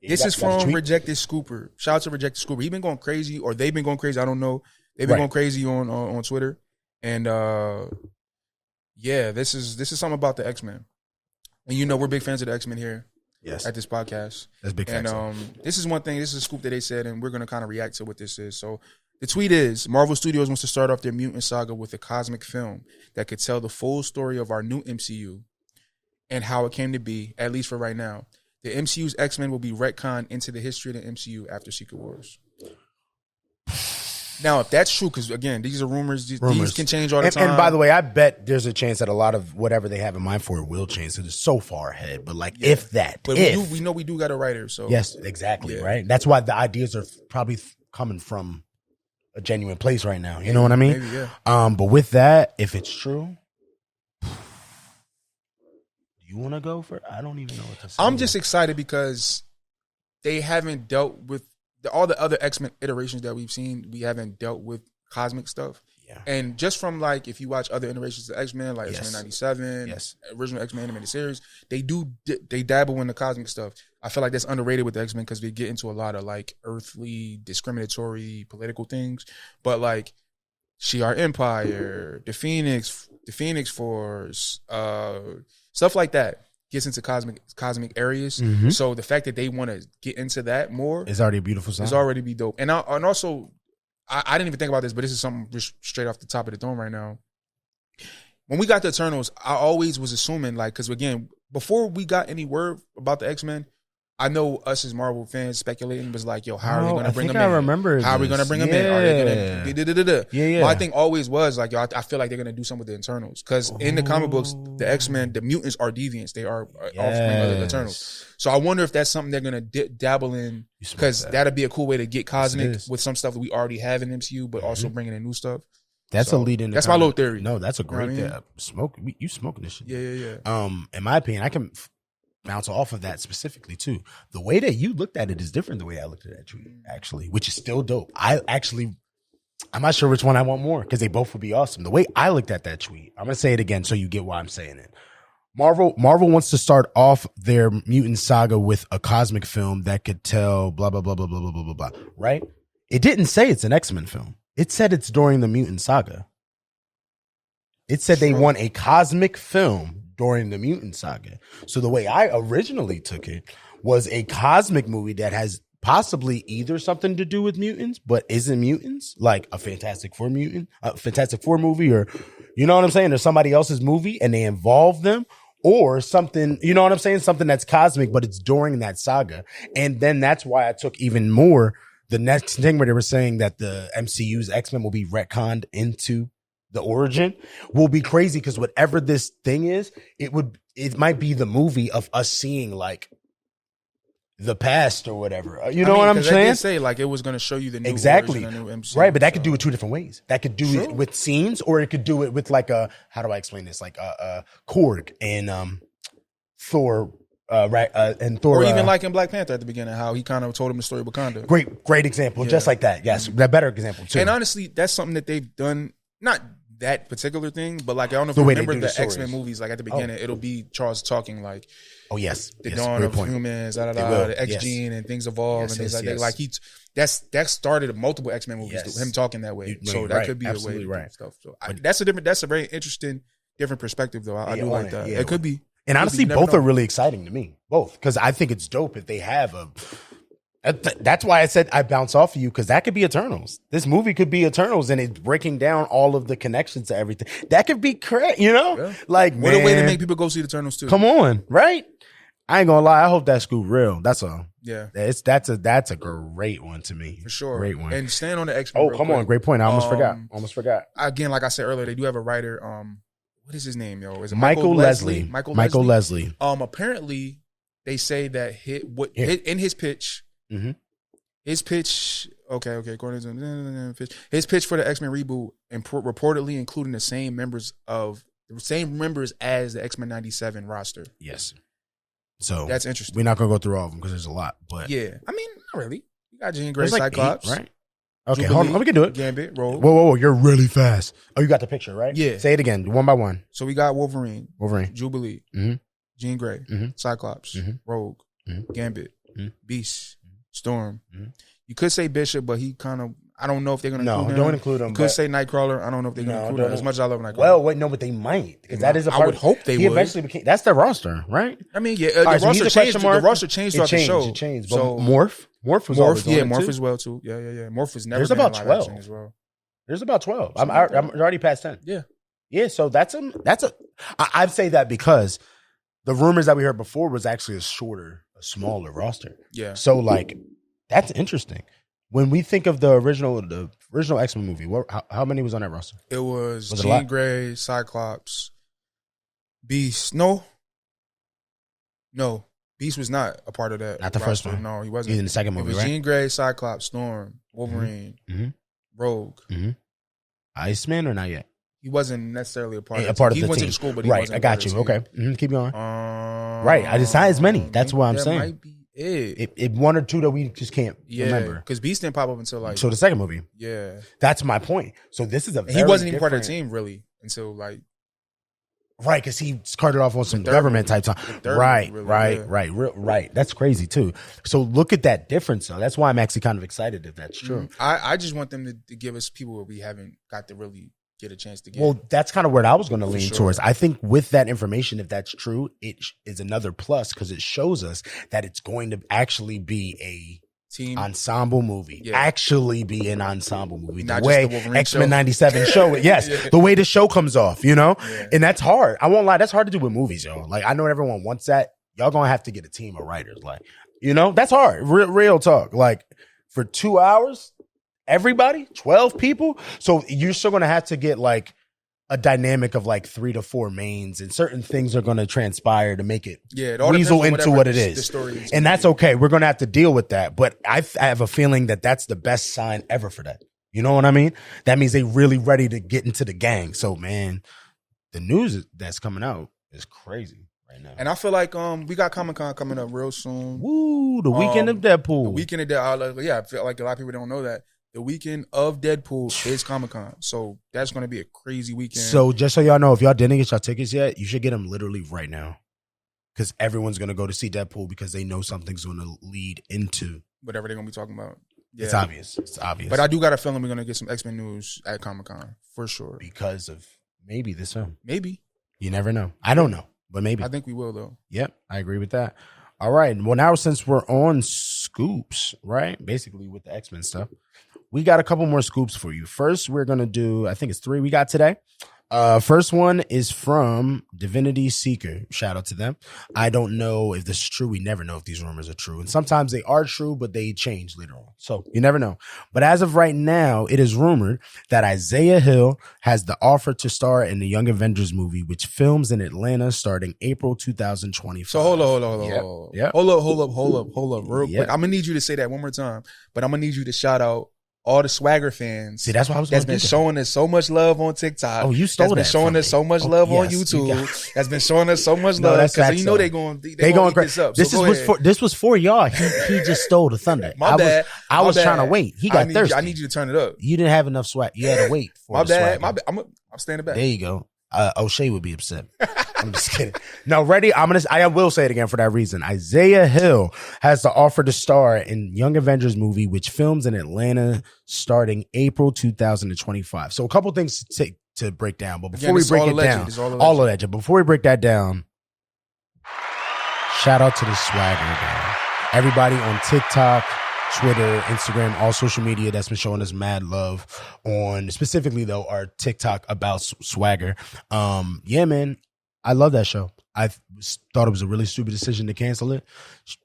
this is from Rejected Scooper. Shout out to Rejected Scooper. He's been going crazy, or they've been going crazy. I don't know. They've been going crazy on Twitter. And yeah, this is something about the X-Men. And we're big fans of the X-Men here. Yes. At this podcast. That's big facts. And this is one thing, this is a scoop that they said, and we're going to kind of react to what this is. So the tweet is, Marvel Studios wants to start off their mutant saga with a cosmic film that could tell the full story of our new MCU and how it came to be, at least for right now. The MCU's X-Men will be retconned into the history of the MCU after Secret Wars. Now, if that's true, because again, these are rumors. These can change all the time. And by the way, I bet there's a chance that a lot of whatever they have in mind for it will change. So it's so far ahead. But if that, but we know we do got a writer. So yes, exactly, right. That's why the ideas are probably coming from a genuine place right now. You know what I mean? Maybe, yeah. But with that, if it's true, do you want to go for? I don't even know what to say. I'm just excited because they haven't dealt with all the other X-Men iterations that we've seen. We haven't dealt with cosmic stuff. Yeah. And just from if you watch other iterations of X-Men, like X-Men 97, original X-Men animated series, they dabble in the cosmic stuff. I feel like that's underrated with the X-Men because they get into a lot of earthly, discriminatory, political things. But Shi'ar Empire, the Phoenix Force, stuff like that gets into cosmic areas. Mm-hmm. So the fact that they want to get into that more is already a beautiful sign. It's already be dope. And also, I didn't even think about this, but this is something just straight off the top of the dome right now. When we got the Eternals, I always was assuming because again, before we got any word about the X-Men, I know us as Marvel fans speculating was yo, how are they going to bring them in? I remember How are we going to bring them in? Are they going to Yeah. My thing always was yo, I feel like they're going to do something with the Eternals because in the comic books, the X-Men, the mutants are deviants. They are offspring of the Eternals. So I wonder if that's something they're going to dabble in because that'd be a cool way to get cosmic with some stuff that we already have in MCU, but also bringing in new stuff. That's a lead in. That's my little theory. No, that's a great smoke. You smoking this shit? Yeah. In my opinion, I can bounce off of that specifically too. The way that you looked at it is different the way I looked at that tweet, actually, which is still dope. I'm not sure which one I want more because they both would be awesome. The way I looked at that tweet, I'm gonna say it again so you get why I'm saying it. Marvel wants to start off their mutant saga with a cosmic film that could tell blah blah blah blah blah blah blah blah. Right? It didn't say it's an X-Men film. It said it's during the mutant saga. It said they want a cosmic film during the mutant saga. So the way I originally took it was a cosmic movie that has possibly either something to do with mutants, but isn't mutants, like a Fantastic Four movie, or you know what I'm saying? Or somebody else's movie and they involve them, or something, you know what I'm saying? Something that's cosmic, but it's during that saga. And then that's why I took even more the next thing where they were saying that the MCU's X-Men will be retconned into the origin will be crazy because whatever this thing is, it might be the movie of us seeing the past or whatever. You know what I'm saying? They did say it was going to show you the new exactly origin, the new MCU, right? But that could do it two different ways. That could do it with scenes, or it could do it with how do I explain this? Korg and Thor. And Thor, or even in Black Panther at the beginning, how he kind of told him the story of Wakanda. Great example, just like that. Yes, that better example too. And honestly, that's something that they've done. Not that particular thing, but I don't know if you remember the X-Men movies. At the beginning, it'll be Charles talking oh yes, the dawn of humans, the X gene, and things evolve, and things like that. That started multiple X-Men movies. Him talking that way, that could be the way to do stuff. So that's a very interesting, different perspective, though. I do like that. It could be. And honestly, both are really exciting to me. Both. Because I think it's dope if they have that's why I said I bounce off of you, because that could be Eternals. This movie could be Eternals, and it's breaking down all of the connections to everything. That could be correct, you know? Yeah. What a way to make people go see the Eternals, too. Come on, right? I ain't gonna lie. I hope that scoop real. That's all. Yeah. That's a great one to me. For sure. Great one. And staying on the X-Men. Oh, come on. Great point. I almost forgot. Again, like I said earlier, they do have a writer. What is his name, yo? Is it Michael Leslie? Michael Leslie. Apparently, they say that in his pitch. Mm-hmm. His pitch, okay. According to his pitch for the X-Men reboot, and reportedly including the same members as the X-Men 97 roster. Yes. So that's interesting. We're not gonna go through all of them because there's a lot. But yeah, I mean, not really. You got Jean Grey, Cyclops, 8, right? Okay, hold on. We can do it. Gambit, Rogue. Whoa! You're really fast. Oh, you got the picture, right? Yeah. Say it again, one by one. So we got Wolverine, Jubilee, Jean Grey, mm-hmm. Cyclops, mm-hmm. Rogue, mm-hmm. Gambit, mm-hmm. Beast, Storm. You could say Bishop, but he kind of, I don't know if they're going to include him. No, don't include him. You could say Nightcrawler. I don't know if they're going to include him. As much as I love Nightcrawler. Well, wait, no, but they might. Because that is a part. I would hope they would. Eventually became, that's their roster, right? I mean, yeah, the roster changed. The roster changed throughout the show. It changed. So Morph was always on Morph too. as well too. Yeah. Morph was never. There's about in 12 as well. There's about 12. I'm already past 10. Yeah. So I'd say that because the rumors that we heard before was actually a smaller roster. Yeah. So like, that's interesting. When we think of the original X-Men movie, how many was on that roster? It was Jean Grey, Cyclops, Beast. No. Beast was not a part of that. Not the first one. No, he wasn't. He's in the second movie, it was right? Jean Grey, Cyclops, Storm, Wolverine, Rogue. Iceman or not yet? He wasn't necessarily a part of the team. He went to the school, but he wasn't I got you. Okay. Keep going. Right. I just not as many. That's what I'm saying. Might be it. One or two that we just can't remember. Because Beast didn't pop up until the second movie. Yeah. That's my point. So this is he wasn't even part of the team really until like. Right, because he carted off on some government type time. Right. That's crazy too. So look at that difference though. That's why I'm actually kind of excited if that's true. I just want them to give us people we haven't got to really get a chance to get. Well, that's kind of where I was going to lean towards. I think with that information, if that's true, it is another plus because it shows us that it's going to actually be a team ensemble movie. Yeah. Actually be an ensemble movie. Not the way X-Men 97 show it. Yes. The way the show comes off, Yeah. And that's hard. I won't lie. That's hard to do with movies, yo. Like, I know everyone wants that. Y'all going to have to get a team of writers. Like, that's hard. Real talk. Like, for 2 hours, everybody, 12 people. So you're still going to have to get like a dynamic of like 3 to 4 mains, and certain things are going to transpire to make it weasel into what it is. And that's okay. We're going to have to deal with that. But I have a feeling that that's the best sign ever for that. You know what I mean? That means they really ready to get into the gang. So man, the news that's coming out is crazy right now. And I feel like we got Comic-Con coming up real soon. Woo, the weekend of Deadpool. The weekend of Deadpool. Yeah, I feel like a lot of people don't know that. The weekend of Deadpool is Comic-Con. So that's going to be a crazy weekend. So just so y'all know, if y'all didn't get your tickets yet, you should get them literally right now. Because everyone's going to go to see Deadpool because they know something's going to lead into whatever they're going to be talking about. Yeah. It's obvious. But I do got a feeling we're going to get some X-Men news at Comic-Con for sure. Because of maybe this film. Maybe. You never know. I don't know, but maybe. I think we will though. Yep, I agree with that. All right. Well, now since we're on scoops, right? Basically with the X-Men stuff. We got a couple more scoops for you. First, we're going to do, I think it's 3 we got today. First one is from Divinity Seeker. Shout out to them. I don't know if this is true. We never know if these rumors are true. And sometimes they are true, but they change later on. So you never know. But as of right now, it is rumored that Isaiah Hill has the offer to star in the Young Avengers movie, which films in Atlanta starting April 2025. So hold up. Yep. Hold up real quick. I'm going to need you to say that one more time, but I'm going to need you to shout out all the Swagger fans. See, that's why I was. That's been showing us so much love on TikTok. Oh, you stole that. That's been showing us so much love on YouTube. That's been showing us so much love because they're going. They going crazy. This this was for y'all. He just stole the thunder. My bad. I was trying to wait. He got thirsty. I need you to turn it up. You didn't have enough swag. You had to wait for the swag. My bad. I'm standing back. There you go. O'Shea would be upset. I'm just kidding. No, ready? I will say it again for that reason. Isaiah Hill has the offer to star in Young Avengers movie, which films in Atlanta starting April 2025. So a couple things to break down. But before we break it down, all of that. Before we break that down, shout out to the Swagger gang. Everybody on TikTok, Twitter, Instagram, all social media that's been showing us mad love on, specifically though, our TikTok about Swagger. Yeah, man, I love that show. I thought it was a really stupid decision to cancel it.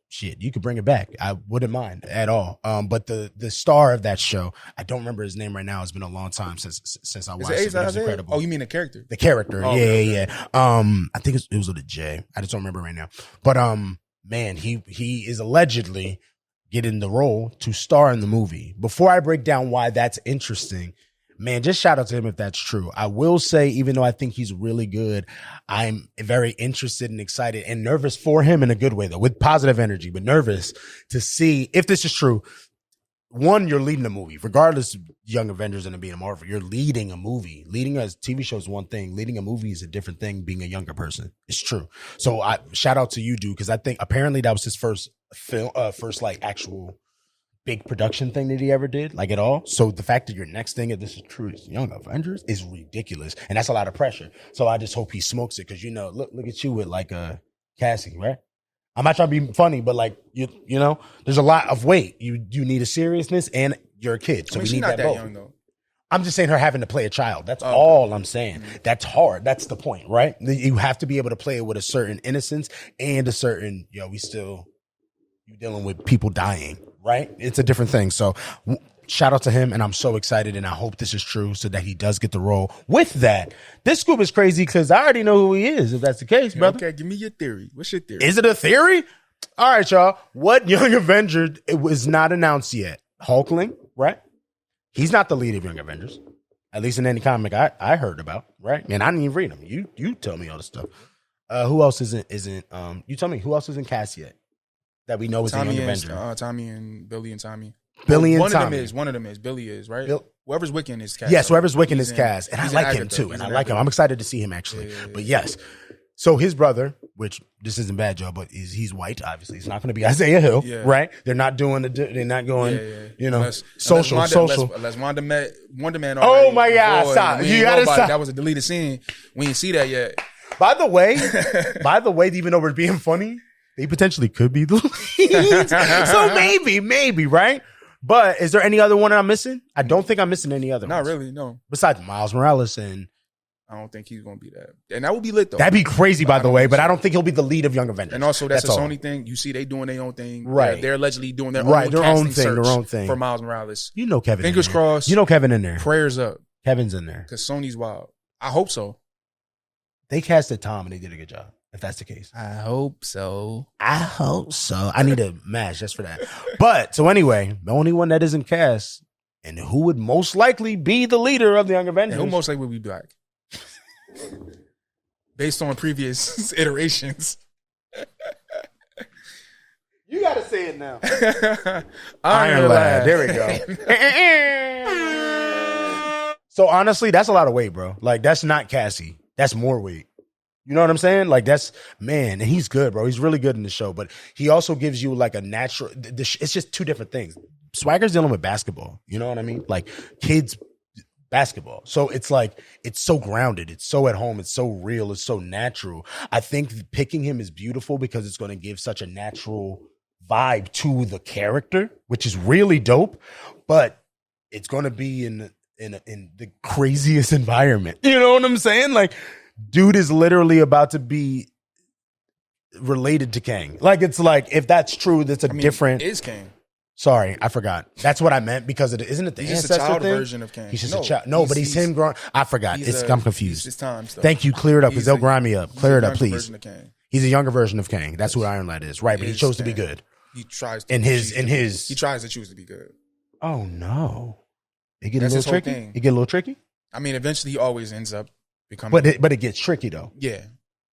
Shit, you could bring it back. I wouldn't mind at all. But the star of that show, I don't remember his name right now. It's been a long time since I watched it. It was incredible. Oh, you mean the character? The character. Oh, yeah. I think it was with a J. I just don't remember right now. But man, he is allegedly getting the role to star in the movie. Before I break down why that's interesting, man, just shout out to him if that's true. I will say, even though I think he's really good, I'm very interested and excited and nervous for him in a good way, though, with positive energy, but nervous to see if this is true. One, you're leading a movie, regardless of Young Avengers and it being a Marvel. You're leading a movie. Leading a TV show is one thing. Leading a movie is a different thing. Being a younger person, it's true. So I shout out to you, dude, because I think apparently that was his first film, first like actual big production thing that he ever did, like at all. So the fact that your next thing, if this is true, is Young Avengers, is ridiculous, and that's a lot of pressure. So I just hope he smokes it because look at you with like Cassie, right? I'm not trying to be funny, but like you know, there's a lot of weight. You need a seriousness, and you're a kid, so we need that both. Young, though. I'm just saying her having to play a child. That's all I'm saying. Mm-hmm. That's hard. That's the point, right? You have to be able to play it with a certain innocence and a certain, you're dealing with people dying, right? It's a different thing. So shout out to him, and I'm so excited, and I hope this is true so that he does get the role. With that, this scoop is crazy because I already know who he is, if that's the case, brother. Okay, give me your theory. What's your theory? Is it a theory? All right, y'all. What Young Avenger, it was not announced yet. Hulkling, right? He's not the lead of Young Avengers, at least in any comic I heard about, right? And I didn't even read them. You tell me all the stuff. Who else isn't? You tell me who else isn't cast yet that we know is the Young Avenger? Tommy and Billy and Tommy. Billy and one Tommy. One of them is. Billy is, right? Whoever's Wiccan is cast. Yes, whoever's Wiccan is cast, and I like him too. And I like him. I'm excited to see him actually. Yeah. But yes. So his brother, which this isn't bad, Joe, but he's white. Obviously, it's not going to be Isaiah Hill, right? They're not doing they're not going, social. Unless Wanda Man. Oh my God! Stop! You gotta stop. That was a deleted scene. We didn't see that yet. By the way, even though we're being funny, they potentially could be the leads. So maybe, right? But is there any other one I'm missing? I don't think I'm missing any other. Not really, no. Besides Miles Morales and. I don't think he's going to be that. And that would be lit, though. That'd be crazy, by the way, but I don't think he'll be the lead of Young Avengers. And also, that's a Sony thing. You see they doing their own thing. Right. They're allegedly doing their own thing for Miles Morales. You know Kevin Fingers in there. crossed. You know Kevin in there. Prayers up. Kevin's in there. Because Sony's wild. I hope so. They casted Tom, and they did a good job, if that's the case. I hope so. I need a match just for that. But, so anyway, the only one that isn't cast, and who would most likely be the leader of the Young Avengers? And who most likely would be black? Based on previous iterations. You gotta say it now. Iron Lad. There we go. So honestly, that's a lot of weight, bro. Like, that's not Cassie. That's more weight. You know what I'm saying? Like, and he's good, bro. He's really good in the show, but he also gives you like a natural, it's just two different things. Swagger's dealing with basketball. You know what I mean? Like, kids basketball. So it's like, it's so grounded. It's so at home. It's so real. It's so natural. I think picking him is beautiful because it's going to give such a natural vibe to the character, which is really dope, but it's going to be in the craziest environment. You know what I'm saying? Like, dude is literally about to be related to Kang. Like, it's like, if that's true, that's different. Is Kang. Sorry, I forgot. That's what I meant because isn't it the he's ancestor just a child thing? version of Kang. He's just a child. No, but he's him growing. I forgot. I'm confused. It's time stuff. Thank you. Clear it up because they'll grind me up. Clear it up, please. Of Kang. He's a younger version of Kang. That's who Iron Lad is, right? But he chose to be good. He tries to. He tries to choose to be good. Oh no! It get a little tricky. It get a little tricky. I mean, eventually he always ends up becoming. But it gets tricky though. Yeah.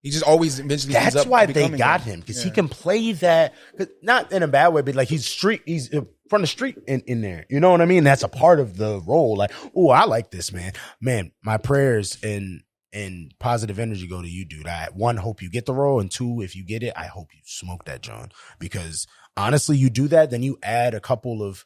He just always eventually. That's why they got him because he can play that, not in a bad way, but like he's from the street in there. You know what I mean? That's a part of the role. Like, oh, I like this, man. Man, my prayers and positive energy go to you, dude. I, one, hope you get the role, and two, if you get it, I hope you smoke that, John. Because honestly, you do that, then you add a couple of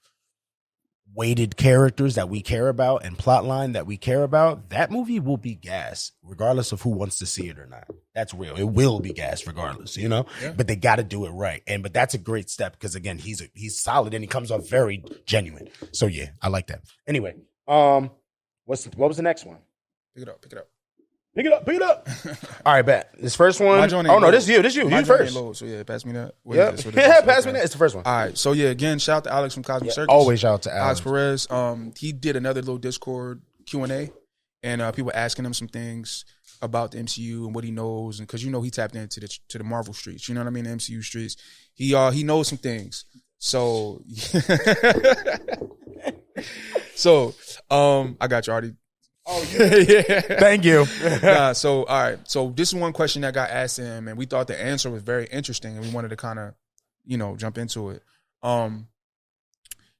weighted characters that we care about and plot line that we care about. That movie will be gas, regardless of who wants to see it or not. That's real. It will be gas regardless, you know? Yeah. But they got to do it right. But that's a great step because, again, he's solid and he comes off very genuine. So, yeah, I like that. Anyway, what was the next one? Pick it up. Pick it up. All right, bet. This first one. Oh, no, this is you. You first. Low, so, yeah, pass me that. Pass me that. It's the first one. All right. So, yeah, again, shout out to Alex from Cosmic Circus. Always shout out to Alex Perez. He did another little Discord Q&A, and people asking him some things about the MCU and what he knows. And because, he tapped into the Marvel streets. You know what I mean? The MCU streets. He knows some things. So, I got you already. Oh, yeah. Thank you. So, all right. So this is one question that got asked to him, and we thought the answer was very interesting, and we wanted to kind of, jump into it.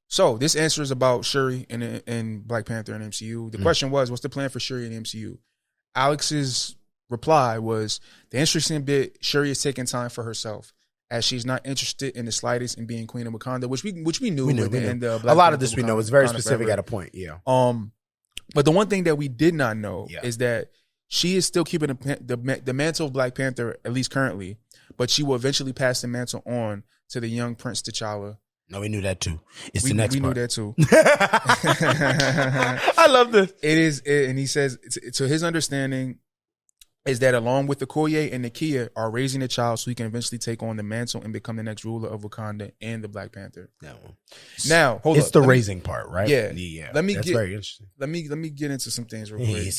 So this answer is about Shuri and Black Panther and MCU. The question was, what's the plan for Shuri and MCU? Alex's reply was, the interesting bit, Shuri is taking time for herself. as she's not interested in the slightest in being Queen of Wakanda, which we knew. We knew. The a lot of this we know. It's very specific at a point. Yeah. But the one thing that we did not know is that she is still keeping the mantle of Black Panther, at least currently, but she will eventually pass the mantle on to the young Prince T'Challa. No, we knew that too. It's the next part. We knew that too. I love this. It is, and he says, to his understanding, is that along with the Okoye and the Nakia are raising a child so he can eventually take on the mantle and become the next ruler of Wakanda and the Black Panther. Now, hold up. It's the raising part, right? Yeah. That's very interesting. Let me get into some things real quick.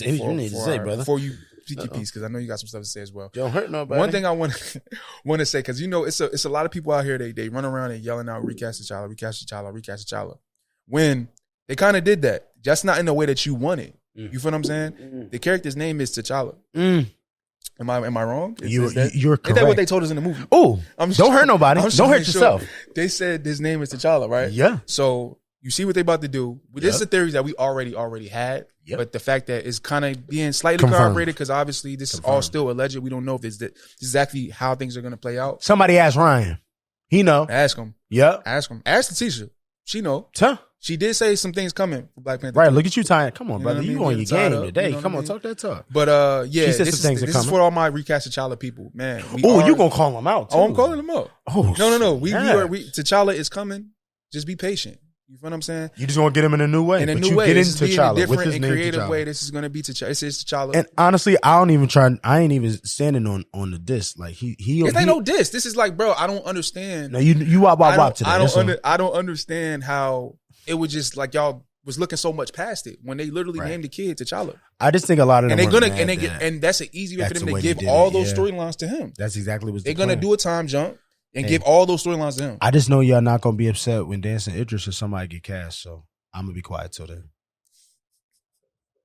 Before you speak your piece, because I know you got some stuff to say as well. Don't hurt nobody. One thing I want to say, because it's a lot of people out here, they run around and yelling out, recast T'Challa, recast T'Challa, recast T'Challa. When they kind of did that, just not in the way that you want it. You feel what I'm saying? The character's name is T'Challa. Am I wrong? You're correct. Is that what they told us in the movie? Oh, don't hurt nobody. Don't hurt yourself. They said his name is T'Challa, right? Yeah. So you see what they about to do. This is a theory that we already had, but the fact that it's kind of being slightly corroborated, because obviously this is all still alleged. We don't know if this is exactly how things are going to play out. Somebody ask Ryan. He know. Ask him. Yep. Ask him. Ask Letitia. She know. Huh? She did say some things coming for Black Panther. Right, look at you, Ty. Come on, brother. You on your game today. You know Come on, talk that talk. But she said some things this is for all my recast T'Challa people, man. You gonna call them out too. Oh, I'm calling them up. Oh, no. T'Challa is coming. Just be patient. You feel what I'm saying? You just want to get him in a new way. In a new way. Get into T'Challa in a different with his and name creative T'Challa. way. This is going to be T'Challa. It's T'Challa. And honestly, I ain't even standing on the diss. Like he It ain't no diss. This is like, bro, I don't understand. No, you wop today. I don't understand how it was just like y'all was looking so much past it when they literally named the kid T'Challa. I just think a lot of them and that's an easy way for them to give all those storylines to him. That's exactly what they're gonna do a time jump and give all those storylines to him. I just know y'all not gonna be upset when Dancing Idris or somebody get cast, so I'm gonna be quiet till then.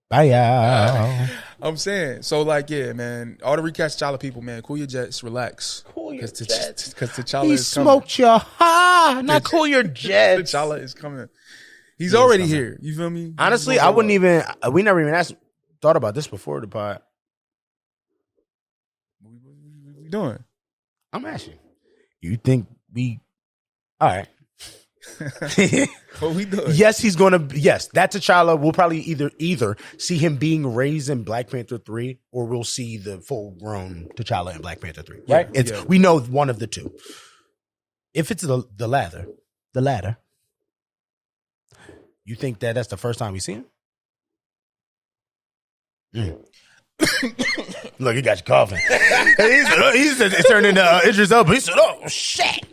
Bye, y'all. I'm saying, so like, yeah, man, all the recast T'Challa people, man, cool your jets, relax. Because T'Challa is coming. He smoked your not cool your jets. T'Challa is coming. He's already here. You feel me? Honestly, we never even thought about this before the pod. What we doing? I'm asking. You think all right. What we doing? Yes, that T'Challa, we'll probably either see him being raised in Black Panther 3 or we'll see the full grown T'Challa in Black Panther 3. Right? We know one of the two. If it's the latter, you think that's the first time we see him? Look, he got you coughing. He's turning into Idris Elba. He said, "Oh shit."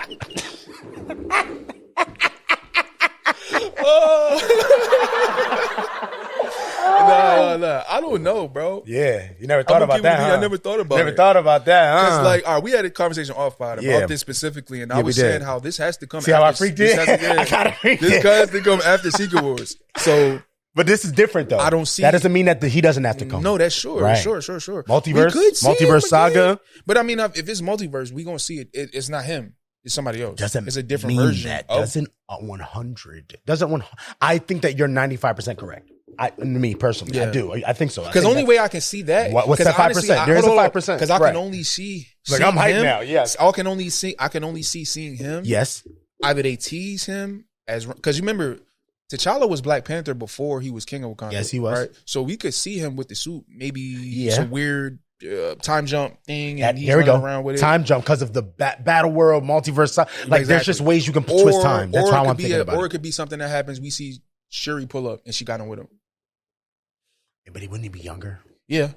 No, I don't know, bro. Yeah, you never thought about that. I never thought about it. Never thought about that. Because like, all right, we had a conversation off pod about this specifically, and I was saying how this has to come. See how I freaked it? I kind of freaked it. This has to come after Secret Wars. So, but this is different though. I don't see. That doesn't mean that he doesn't have to come. No, that's sure. Right. Sure. Multiverse saga. But I mean, if it's multiverse, we gonna see it. It's not him. It's somebody else. It's a different mean version. That doesn't 100. I think that you're 95% correct. Me personally, I do. I think so. Because the only way I can see that. What's that 5%? There is a 5%. Because I can only see. Like I'm hyped now. Yes. I can only see seeing him. Yes. Either they tease him because you remember, T'Challa was Black Panther before he was King of Wakanda. Yes, he was. Right? So we could see him with the suit, maybe some weird time jump thing, and he's here we running go. around with it. Time jump because of the battle world multiverse. Like there's just ways you can twist time. That's how I'm thinking about it. Or it could be something that happens. We see Shuri pull up and she got him with him. But wouldn't he be younger? Yeah.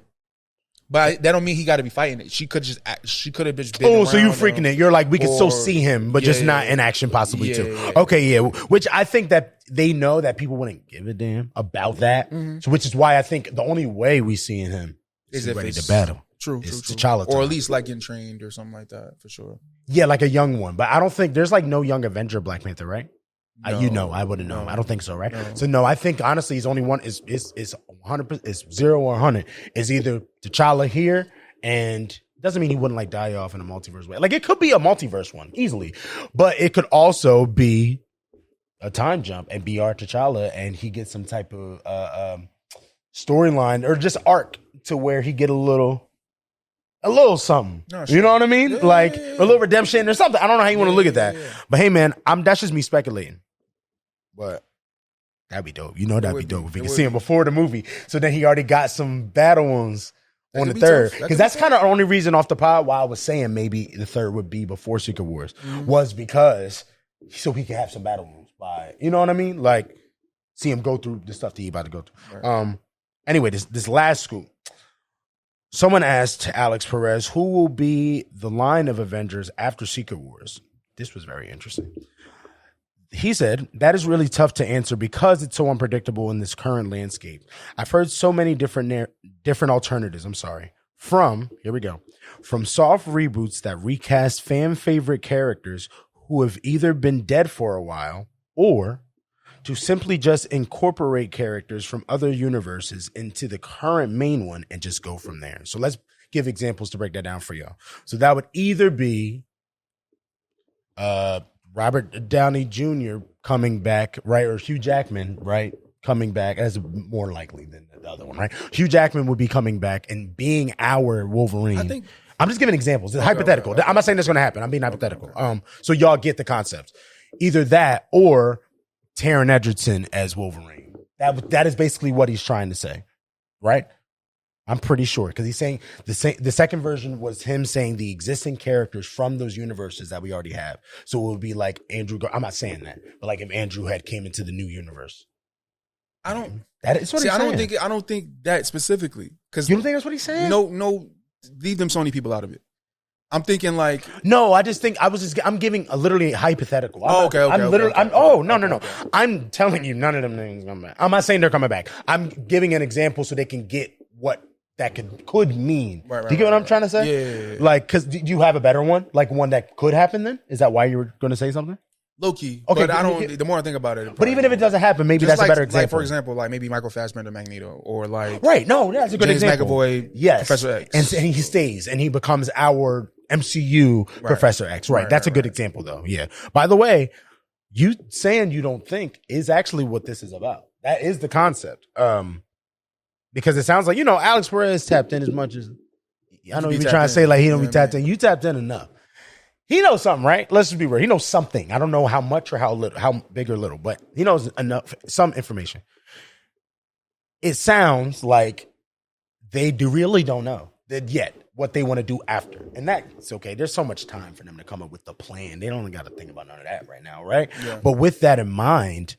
But that don't mean he got to be fighting it. She could have just been Oh, so you freaking it. You're like, we can still see him, but just not in action possibly too. Yeah. Okay, which I think that they know that people wouldn't give a damn about that. Mm-hmm. So, which is why I think the only way we seeing him is ready to battle. True. T'Challa or at least like getting trained or something like that, for sure. Yeah, like a young one. But I don't think there's like no young Avenger Black Panther, right? No, I wouldn't know. I don't think so, right? No. So no, I think honestly, his only one is 100%. It's 0 or 100. Is either T'Challa here, and doesn't mean he wouldn't like die off in a multiverse way. Like it could be a multiverse one easily, but it could also be a time jump and be our T'Challa, and he gets some type of storyline or just arc to where he get a little a little something. No, sure. You know what I mean? Yeah, like yeah. a little redemption or something. I don't know how you want to look at that. Yeah. But hey, man, that's just me speculating. But that'd be dope. You know, that'd be dope if we can see him before the movie. So then he already got some battle wounds on the third. Because that's kind of the only reason off the pod why I was saying maybe the third would be before Secret Wars was because so he could have some battle wounds by, you know what I mean? Like see him go through the stuff that he about to go through. Right. Anyway, this last scoop. Someone asked Alex Perez, who will be the line of Avengers after Secret Wars? This was very interesting. He said, that is really tough to answer because it's so unpredictable in this current landscape. I've heard so many different alternatives, from soft reboots that recast fan favorite characters who have either been dead for a while or to simply just incorporate characters from other universes into the current main one and just go from there. So let's give examples to break that down for y'all. So that would either be Robert Downey Jr. coming back, right? Or Hugh Jackman, right? Coming back as more likely than the other one, right? Hugh Jackman would be coming back and being our Wolverine. I'm just giving examples. It's hypothetical. Okay. I'm not saying that's going to happen. I'm being hypothetical. Okay. So y'all get the concept. Either that or Taron Egerton as Wolverine. That is basically what he's trying to say, right? I'm pretty sure because he's saying the second version was him saying the existing characters from those universes that we already have. So it would be like Andrew. I'm not saying that, but like if Andrew had came into the new universe. I don't. That is what he's saying. I don't think that specifically because you don't think that's what he's saying. No, leave them Sony people out of it. I'm thinking like no. I just think I'm giving a literally hypothetical. Okay. No. I'm telling you, none of them things come back. I'm not saying they're coming back. I'm giving an example so they can get what that could mean. Right, do you get what I'm trying to say? Yeah. Like, because do you have a better one? Like one that could happen then? Is that why you were going to say something? Low key. Okay, but I don't. The more I think about it, but even if it doesn't happen, maybe that's a better example. Like for example, like maybe Michael Fassbender Magneto, or like right. No, that's a good James example. McAvoy, yes, Professor X, and he stays and he becomes our MCU Professor X. Right. That's a good example, though. Yeah. By the way, you saying you don't think is actually what this is about. That is the concept. Because it sounds like Alex Perez tapped in as much as I know you're trying to say like he don't be tapped in. You tapped in enough. He knows something, right? Let's just be real. He knows something. I don't know how much or how little, how big or little, but he knows enough, some information. It sounds like they really don't know that yet what they want to do after. And that's okay. There's so much time for them to come up with the plan. They don't got to think about none of that right now, right? Yeah. But with that in mind,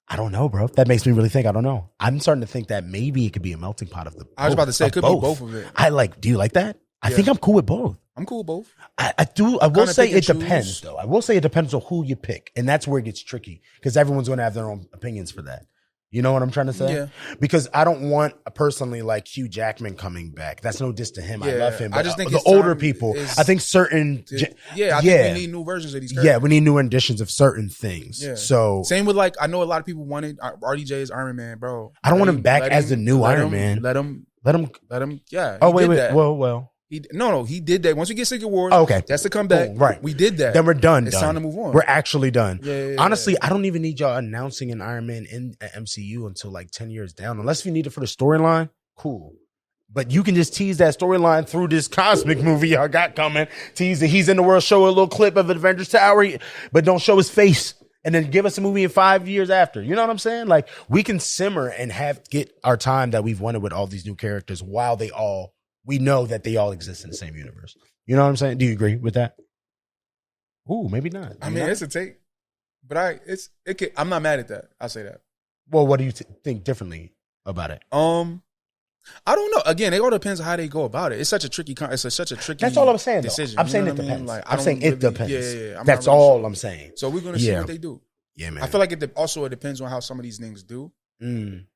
I don't know, bro. That makes me really think. I don't know. I'm starting to think that maybe it could be a melting pot of the. I was about to say it could be both of it. Do you like that? I think I'm cool with both. I'm cool with both. I do. I will say it depends, though. I will say it depends on who you pick. And that's where it gets tricky because everyone's going to have their own opinions for that. You know what I'm trying to say? Yeah. Because I don't want a personally like Hugh Jackman coming back. That's no diss to him. Yeah. I love him. But I just think the older people, I think certain. I think we need new versions of these characters. Yeah, we need new editions of certain things. Yeah. So same with like, I know a lot of people wanted RDJ as Iron Man, bro. I don't want him back as the new Iron Man. Let him. Yeah. Oh, wait. Well. He did that. Once we get Secret Wars, okay, that's the comeback. Right. We did that. Then we're done. It's time to move on. We're actually done. Yeah. Honestly, I don't even need y'all announcing an Iron Man in MCU until like 10 years down. Unless you need it for the storyline, cool. But you can just tease that storyline through this cosmic movie y'all got coming. Tease that he's in the world, show a little clip of Avengers Tower, but don't show his face. And then give us a movie in 5 years after. You know what I'm saying? Like, we can simmer and get our time that we've wanted with all these new characters while we know that they all exist in the same universe. You know what I'm saying? Do you agree with that? Ooh, maybe not. I mean, it's a take, but I'm not mad at that. I'll say that. Well, what do you think differently about it? I don't know. Again, it all depends on how they go about it. It's such a tricky. That's all I'm saying. Decision. I'm saying it depends. Like, I'm saying it depends. Yeah. That's all I'm saying. So we're gonna see what they do. Yeah, man. I feel like it depends on how some of these things do.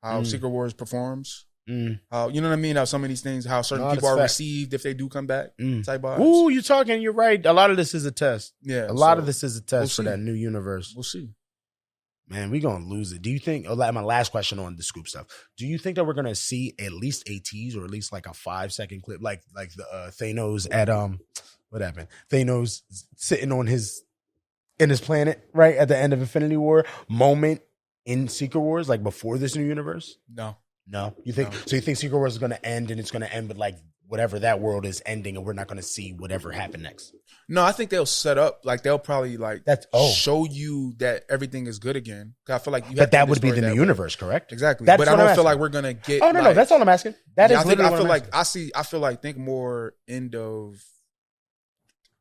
How Secret Wars performs. How, you know what I mean? How some of these things, how certain people are received if they do come back. Type vibes. Ooh, you're right. A lot of this is a test. Yeah, a lot of this is a test for that new universe. We'll see. Man, we're going to lose it. Do you think, my last question on the scoop stuff, do you think that we're going to see at least a tease or at least like a 5-second clip, like the Thanos at, what happened? Thanos sitting in his planet, right? At the end of Infinity War moment in Secret Wars, like before this new universe? No. You think, so you think Secret Wars is going to end and it's going to end with like whatever that world is ending, and we're not going to see whatever happened next. No, I think they'll set up like they'll probably like show you that everything is good again. I feel like that would be the new universe, correct? Exactly. But I don't feel like we're gonna get. Oh no, that's all I'm asking. That is literally. I feel like think more end of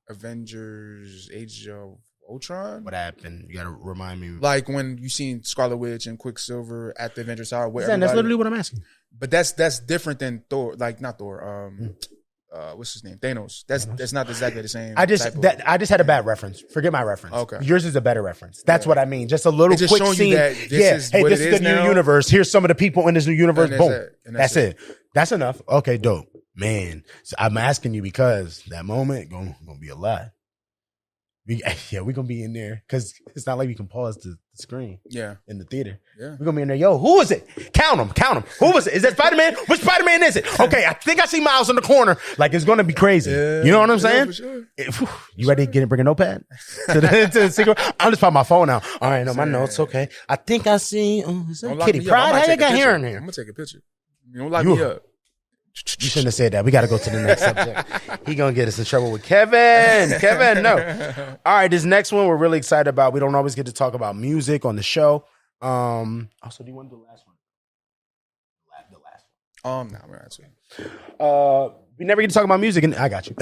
Avengers, Age of Ultron. What happened? You got to remind me. Like when you seen Scarlet Witch and Quicksilver at the Avengers Tower. That's literally what I'm asking. But that's different than Thor. Like not Thor. What's his name? Thanos. That's not exactly the same. I just had a bad reference. Forget my reference. Okay. Yours is a better reference. That's what I mean. Just a little quick scene. This is the new universe. Here's some of the people in this new universe. Boom. That's it. That's enough. Okay, dope. Man, so I'm asking you because that moment gonna be a lot. We're gonna be in there because it's not like we can pause the screen. Yeah, in the theater. Yeah, we're gonna be in there. Yo, who is it? Count them. Who was it? Is that Spider-Man? Which Spider-Man is it? Okay, I think I see Miles in the corner. Like it's gonna be crazy. Yeah, you know what I'm saying? For sure. You ready to bring a notepad to the secret? I'll just pop my phone out. All right, no, my notes. Okay, I think I see. Is that Kitty Pryde? How you got hair in here? I'm gonna take a picture. You don't lock me up. You shouldn't have said that. We got to go to the next subject. He going to get us in trouble with Kevin. Kevin, no. All right, this next one we're really excited about. We don't always get to talk about music on the show. Also, do you want to do the last one? The last one. No, we're not. We never get to talk about music, and I got you.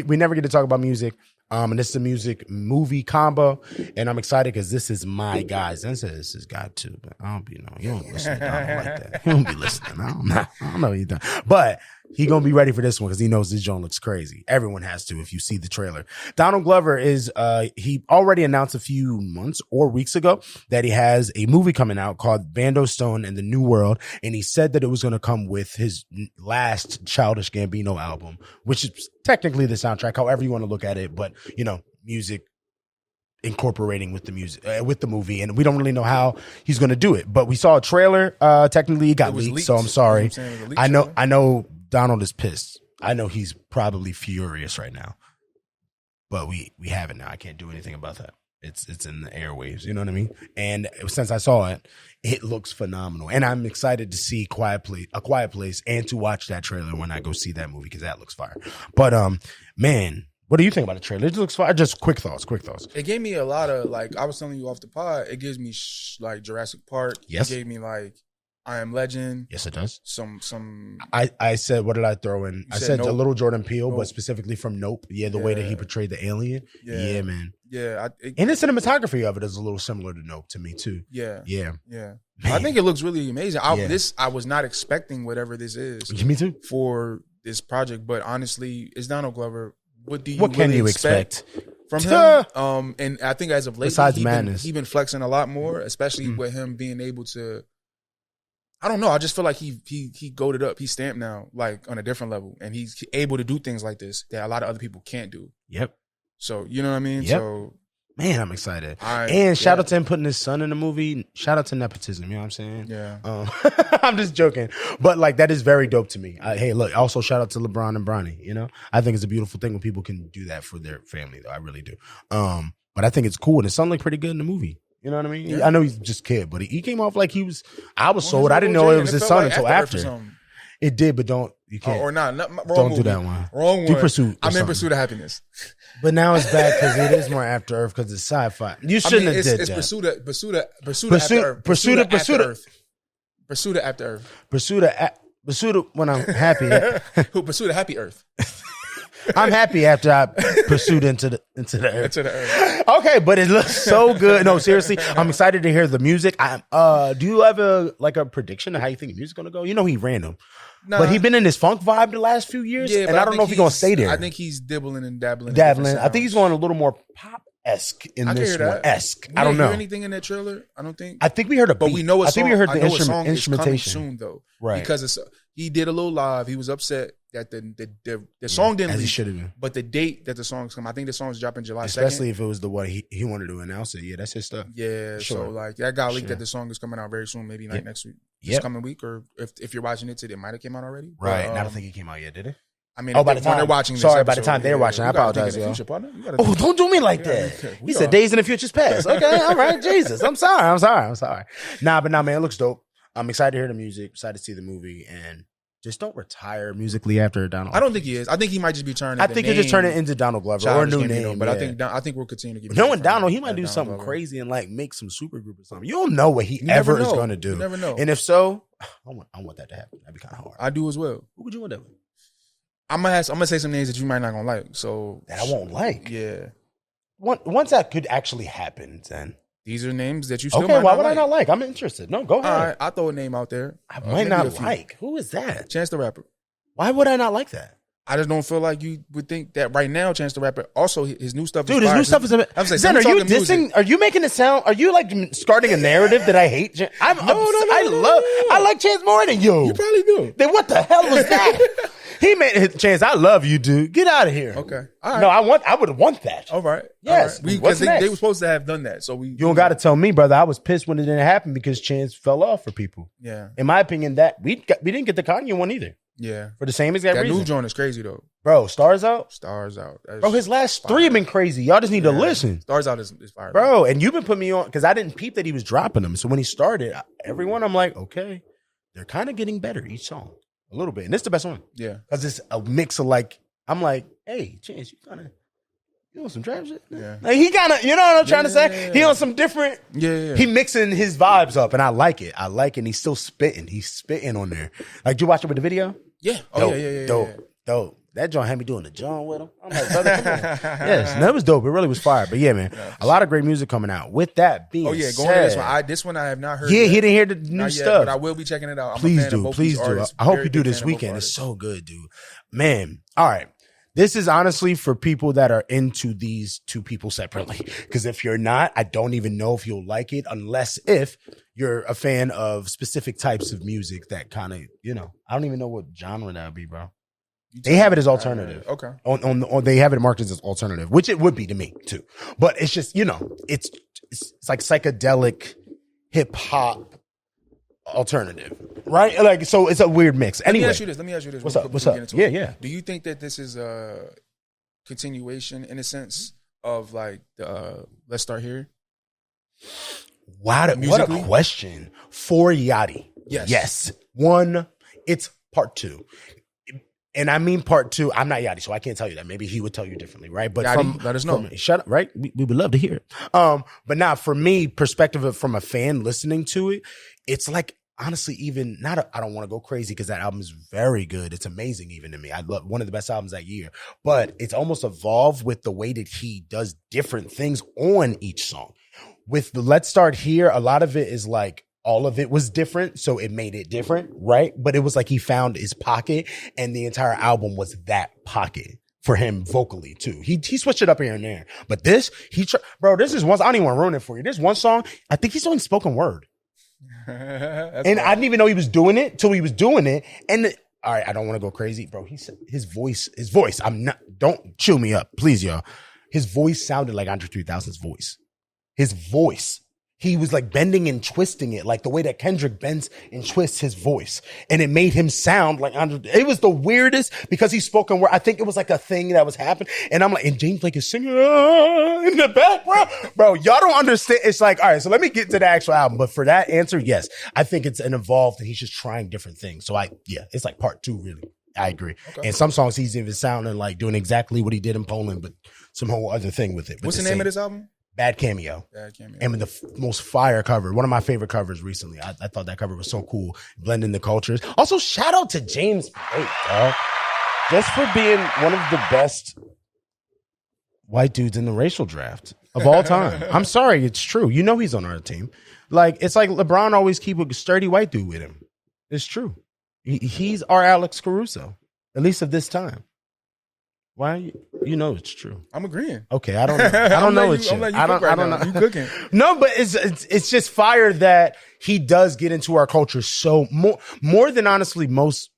we never get to talk about music. And this is a music movie combo, and I'm excited because this is my guy. Zen said this is God too, but I don't be you don't listen. I don't like that. You don't be listening. I don't know what you done, but he gonna be ready for this one because he knows this joint looks crazy. Everyone has to if you see the trailer. Donald Glover is he already announced a few months or weeks ago that he has a movie coming out called Bando Stone and the New World, and he said that it was gonna come with his last Childish Gambino album, which is technically the soundtrack, however you want to look at it, but music incorporating with the music with the movie, and we don't really know how he's going to do it. But we saw a trailer. Technically, it got leaked, so I'm sorry. I know Donald is pissed. I know he's probably furious right now. But we have it now. I can't do anything about that. It's in the airwaves. You know what I mean? And since I saw it, it looks phenomenal. And I'm excited to see A Quiet Place and to watch that trailer when I go see that movie because that looks fire. But man, what do you think about the trailer? It looks fire. Just quick thoughts. It gave me a lot of I was telling you off the pod. It gives me Jurassic Park. Yes. It gave me I Am Legend. Yes, it does. Some. I said, what did I throw in? I said Nope. A little Jordan Peele, but specifically from Nope. Yeah, the way that he portrayed the alien. Yeah, man. Yeah. And the cinematography of it is a little similar to Nope to me too. Yeah. Man. I think it looks really amazing. I was not expecting whatever this is. Me too. For this project, but honestly, it's Donald Glover. What can you expect from him? And I think as of late, besides madness, he's been flexing a lot more, especially with him being able to. I don't know. I just feel like he goated up. He's stamped now, on a different level, and he's able to do things like this that a lot of other people can't do. Yep. So you know what I mean. Yep. So man, I'm excited. And shout out to him putting his son in the movie. Shout out to nepotism. You know what I'm saying? Yeah. I'm just joking, but that is very dope to me. Hey, look. Also, shout out to LeBron and Bronny. I think it's a beautiful thing when people can do that for their family. Though I really do. But I think it's cool, and his son looked pretty good in the movie. You know what I mean? Yeah. I know he's just a kid, but he came off like he was. I was sold. I didn't know it was his son until after. It did, but you can't. Or not wrong don't movie. Do that one. Wrong one. Do Pursuit. I'm in Pursuit of Happiness. But now it's bad because it is more After Earth because it's sci-fi. You shouldn't have did it's that. Pursuit of After Earth. Pursuit of After Earth. Pursuit of when I'm happy. Pursuit of Happy Earth. I'm happy after I pursued into the earth. Okay, but it looks so good. No, seriously, I'm excited to hear the music. Do you have a prediction of how you think the music's gonna go? He random. Nah. But he been in this funk vibe the last few years, and I don't know if he's gonna stay there. I think he's dibbling and dabbling. I think he's going a little more pop-esque in this one. I don't know. Hear anything in that trailer? I don't think. I think we heard a beat. But we know a song. I think we heard the instrumentation is coming soon, though. Right. Because he did a little live. He was upset that the song didn't leak. He should have been. But the date that the song's come, I think the song's dropping July 2nd. Especially if it was the one he wanted to announce it. Yeah, that's his stuff. Yeah, sure. So that got leaked that the song is coming out very soon, maybe next week. This coming week, or if you're watching it today, it might have came out already. Right. And I don't think it came out yet, did it? I mean, by the time they're watching this by episode, the time they're watching, I apologize, yo. Oh, don't do me like that. He said days in the future's past. Okay, all right, Jesus. I'm sorry. Nah, man, it looks dope. I'm excited to hear the music, excited to see the movie, and just don't retire musically after Donald. I don't think he is. I think he might just be turning. I think he'll just turn it into Donald Glover or a new name. But I think we'll continue to give. Knowing Donald, he might do something crazy and like make some super group or something. You don't know what he ever is going to do. You never know. And if so, I want that to happen. That'd be kind of hard. I do as well. Who would you want that with? I'm gonna say some names that you might not gonna like. So that I won't like. Yeah. Once that could actually happen, then. These are names that you still might why would I not like? I'm interested. No, go ahead. All right, I'll throw a name out there. I might not like. Who is that? Chance the Rapper. Why would I not like that? I just don't feel like you would think that right now, Chance the Rapper, also his new stuff Dude, his new stuff is a bit. Zen, are you dissing? Music. Are you making it sound? Are you like starting a narrative that I hate? No, I like Chance more than you. You probably do. Then what the hell was that? He made Chance. I love you, dude. Get out of here. Okay. All right. No, I would want that. All right. Yes. Because they were supposed to have done that. So you don't got to tell me, brother. I was pissed when it didn't happen because Chance fell off for people. Yeah. In my opinion, that we didn't get the Kanye one either. Yeah. For the same exact reason. That new joint is crazy though. Bro, Stars Out? Stars Out. Bro, his last 3 have been crazy. Y'all just need to listen. Stars Out is fire. Bro, and you've been putting me on because I didn't peep that he was dropping them. So when he started, everyone, I'm like, okay, they're kind of getting better each song. A little bit. And this is the best one. Yeah. Because it's a mix of like, I'm like, hey, Chance, you on some trap shit? Yeah. Like he kind of, you know what I'm trying to say? He on some different. Yeah. He mixing his vibes up and I like it. And he's still spitting. He's spitting on there. Like, did you watch it with the video? Yeah. Oh, yeah. Dope. That joint had me doing the John with him. I'm like, brother, come on. Yes, that was dope. It really was fire. But yeah, man, a lot of great music coming out. With that being said. Going to this one. This one I have not heard. Yeah, he didn't hear the new stuff. But I will be checking it out. Please do. I hope you do this weekend. It's so good, dude. Man, all right. This is honestly for people that are into these two people separately. Because if you're not, I don't even know if you'll like it unless if you're a fan of specific types of music that kind of, I don't even know what genre that would be, bro. They have it as alternative. Okay. On they have it marked as alternative, which it would be to me too. But it's just, it's like psychedelic hip hop alternative, right? Like, so it's a weird mix. Anyway, let me ask you this. What's up? Yeah. Do you think that this is a continuation in a sense of like Let's Start Here? Wow, what a question for Yachty. Yes. One, it's part 2. And I mean part 2. I'm not Yachty, so I can't tell you that. Maybe he would tell you differently, right? But Yachty, let us know. Shut up, right? We would love to hear it. But now, for me, perspective from a fan listening to it, it's like honestly, even I don't want to go crazy because that album is very good. It's amazing, even to me. I love one of the best albums that year. But it's almost evolved with the way that he does different things on each song. With the Let's Start Here, a lot of it is like. All of it was different, so it made it different, right? But it was like he found his pocket, and the entire album was that pocket for him vocally too. He switched it up here and there. But this, bro, this is one. I don't even want to ruin it for you. There's one song. I think he's doing spoken word, and I didn't even know he was doing it till he was doing it. And all right, I don't want to go crazy, bro. He said his voice. I'm not. Don't chew me up, please, y'all. His voice sounded like Andre 3000's voice. His voice. He was like bending and twisting it, like the way that Kendrick bends and twists his voice. And it made him sound like Andre. It was the weirdest because he spoke in word. I think it was like a thing that was happening. And I'm like, and James Blake is singing in the background. Bro, y'all don't understand. It's like, all right, so let me get to the actual album. But for that answer, yes, I think it's an evolved and he's just trying different things. So it's like part 2, really. I agree. Okay. And some songs he's even sounding like doing exactly what he did in Poland, but some whole other thing with it. What's the name of this album? Bad Cameo. And with the most fire cover, one of my favorite covers recently. I thought that cover was so cool, blending the cultures. Also, shout out to James Blake, dog, just for being one of the best white dudes in the racial draft of all time. I'm sorry, it's true. He's on our team. Like, it's like LeBron always keep a sturdy white dude with him. It's true. He's our Alex Caruso, at least of this time. Why? It's true. I'm agreeing. Okay, I don't know. I don't know it's true. I don't know. You cooking? No, but it's just fire that he does get into our culture so more than honestly most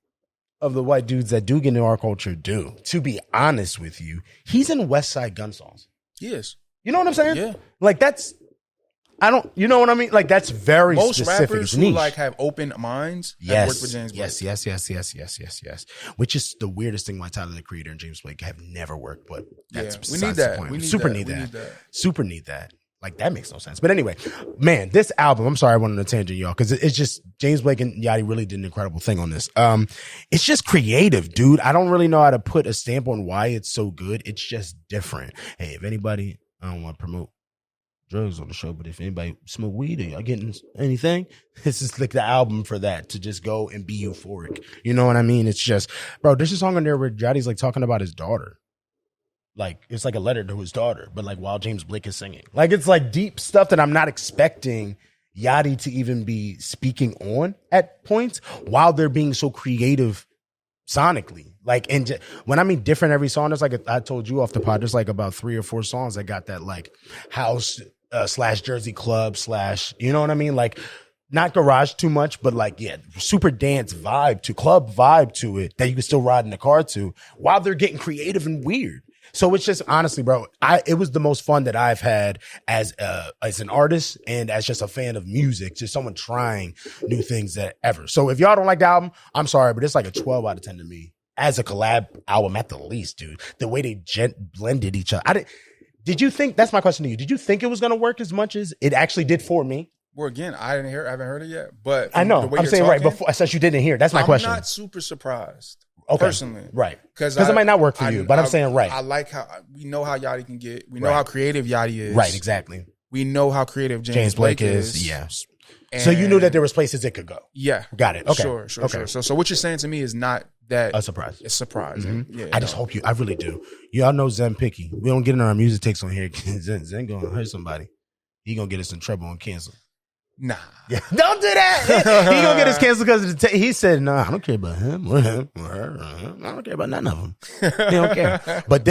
of the white dudes that do get into our culture do. To be honest with you, he's in West Side Gun songs. Yes. You know what I'm saying? Yeah. Like that's. You know what I mean? Like that's very most specific. Rappers who like have open minds. Yes. Work with James Blake. Yes. Which is the weirdest thing why Tyler the Creator and James Blake have never worked, but that's we need that. We super need that. Super need that. Like, that makes no sense. But anyway, man, this album, I'm sorry I went on a tangent, y'all, because it's just James Blake and Yachty really did an incredible thing on this. It's just creative, dude. I don't really know how to put a stamp on why it's so good. It's just different. Hey, if anybody, I don't want to promote drugs on the show, but if anybody smoke weed or y'all getting anything, this is like the album for that, to just go and be euphoric. You know what I mean? It's just, bro, there's a song on there where Yachty's like talking about his daughter. Like, it's like a letter to his daughter, but like while James Blake is singing. Like, it's like deep stuff that I'm not expecting Yachty to even be speaking on at points while they're being so creative sonically. Like, and when I mean different every song, there's like, I told you off the pod, there's like about 3 or 4 songs that got that like house / Jersey club / you know what I mean? Like, not garage too much, but like, yeah, super dance vibe to club vibe to it that you can still ride in the car to while they're getting creative and weird. So it's just, honestly, bro, it was the most fun that I've had as an artist and as just a fan of music, just someone trying new things that ever. So if y'all don't like the album, I'm sorry, but it's like a 12 out of 10 to me as a collab album at the least, dude. The way they blended each other. Did you think, that's my question to you, did you think it was going to work as much as it actually did for me? Well, again, I haven't heard it yet, but I know, I'm saying right before, since you didn't hear it, that's my question. I'm not super surprised. Okay. Personally, right? Because it might not work for you, but I'm saying right. I like how we know how Yachty can get. We know how creative Yachty is. Right, exactly. We know how creative James Blake is. Yes. So you knew that there was places it could go. Yeah, got it. Okay, sure. So what you're saying to me is not that a surprise. It's surprising. Mm-hmm. Yeah, I just hope I really do. Y'all know ZENN picky. We don't get in our music takes on here. ZENN gonna hurt somebody. He gonna get us in trouble and cancel. Nah. Yeah. Don't do that. He gonna get us canceled because of he said, "No, I don't care about him or him or her. I don't care about none of them. They don't care." But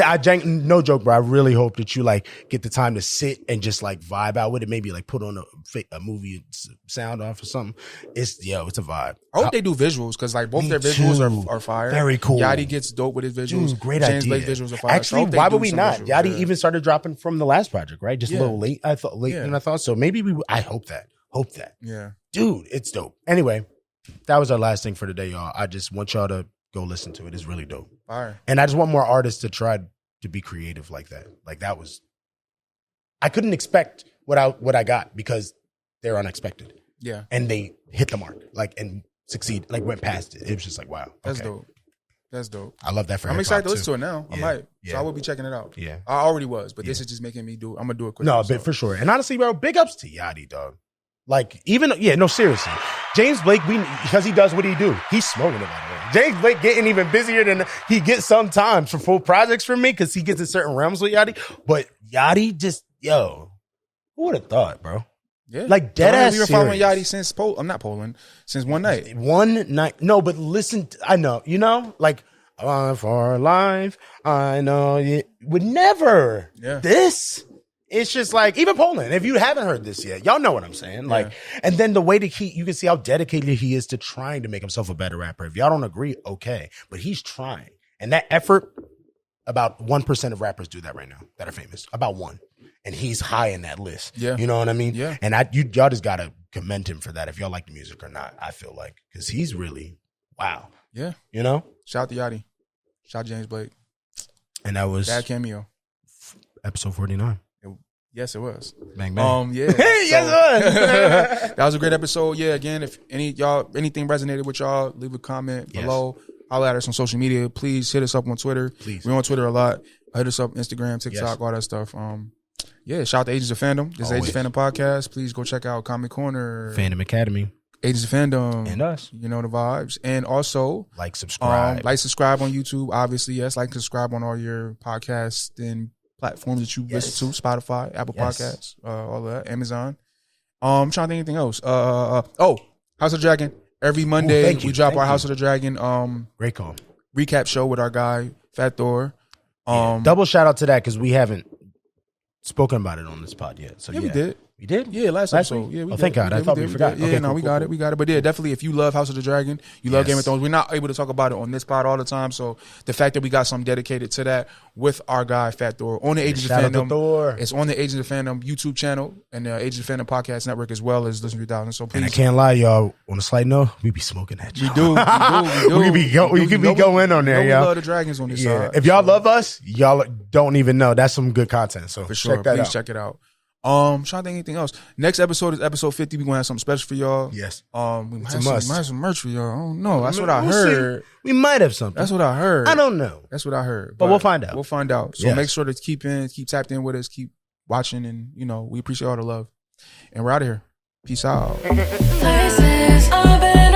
no joke, bro. I really hope that you like get the time to sit and just like vibe out with it. Maybe like put on a movie sound off or something. It's a vibe. I hope they do visuals because like both their visuals are fire. Very cool. Yachty gets dope with his visuals. Dude, great James idea. Blake visuals are fire. Actually, so why would we not? Visuals, Yachty even started dropping from the last project, right? Just a little late. I thought than I thought. So maybe I hope that. Yeah. Dude, it's dope. Anyway, that was our last thing for today, y'all. I just want y'all to go listen to it. It's really dope. Fire. And I just want more artists to try to be creative like that. Like that was, I couldn't expect what I got because they're unexpected. Yeah. And they hit the mark, like, and succeed, like went past it. It was just like, wow. That's dope. That's dope. I love that for I'm excited to listen to it now. Yeah. I might. Yeah. So I will be checking it out. Yeah. I already was, but this is just making me I'm going to do it quick. No, but for sure. And honestly, bro, big ups to Yachty, dog. Like, seriously. James Blake, because he does what he do. He's smoking it, by the way. James Blake getting even busier than he gets sometimes for full projects from me because he gets in certain realms with Yachty. But Yachty just, who would have thought, bro? Yeah. Like, dead ass We've been following Yachty since, since one night. One night. No, but listen, I know, like, for life, I know you would never. Yeah. This. It's just like, even Poland, if you haven't heard this yet, y'all know what I'm saying. Like, and then the way that you can see how dedicated he is to trying to make himself a better rapper. If y'all don't agree, okay. But he's trying. And that effort, about 1% of rappers do that right now that are famous. About 1. And he's high in that list. Yeah. You know what I mean? Yeah. And y'all just got to commend him for that if y'all like the music or not, I feel like. Because he's really, wow. Yeah. Shout out to Yachty. Shout out to James Blake. And that was Bad Cameo. Episode 49. Yes, it was. Bang, bang. Yeah. Yes, it was. That was a great episode. Yeah, again, if anything resonated with y'all, leave a comment below. Holler at us on social media. Please hit us up on Twitter. Please. We're on Twitter a lot. Hit us up Instagram, TikTok, all that stuff. Shout out to Agents of Fandom. This is Agents of Fandom podcast. Please go check out Comic Corner. Fandom Academy. Agents of Fandom. And us. You know the vibes. And also, subscribe on YouTube. Obviously, yes. Subscribe on all your podcasts and platforms that you listen to, Spotify, Apple Podcasts, all of that, Amazon. I'm trying to think anything else. House of the Dragon. Every Monday we drop our House of the Dragon great call recap show with our guy Fat Thor. Double shout out to that because we haven't spoken about it on this pod yet. So we did. We did? Yeah, last episode. Yeah, we did. Thank God. I thought we forgot. Yeah, we got it. We got it. But yeah, definitely, if you love House of the Dragon, you love Game of Thrones, we're not able to talk about it on this pod all the time. So the fact that we got something dedicated to that with our guy, Fat Thor, on the Agents of Fandom. It's on the Agents of Fandom YouTube channel and the Agents of Fandom podcast network as well as Listen 3000. So please. And I can't lie, y'all, on a slight note, we be smoking that. We do. We could be going on there, y'all. We love the Dragons on this side. If y'all love us, y'all don't even know. That's some good content. So for sure. Please check it out. Trying to think anything else. Next episode is episode 50. We're gonna have something special for y'all. Yes. We might have some merch for y'all. I don't know. That's what I We'll heard. see. We might have something. That's what I heard. I don't know. That's what I heard. But we'll find out. We'll find out. So Yes. make sure to keep tapped in with us, keep watching, and we appreciate all the love. And we're out of here. Peace out. Places I've been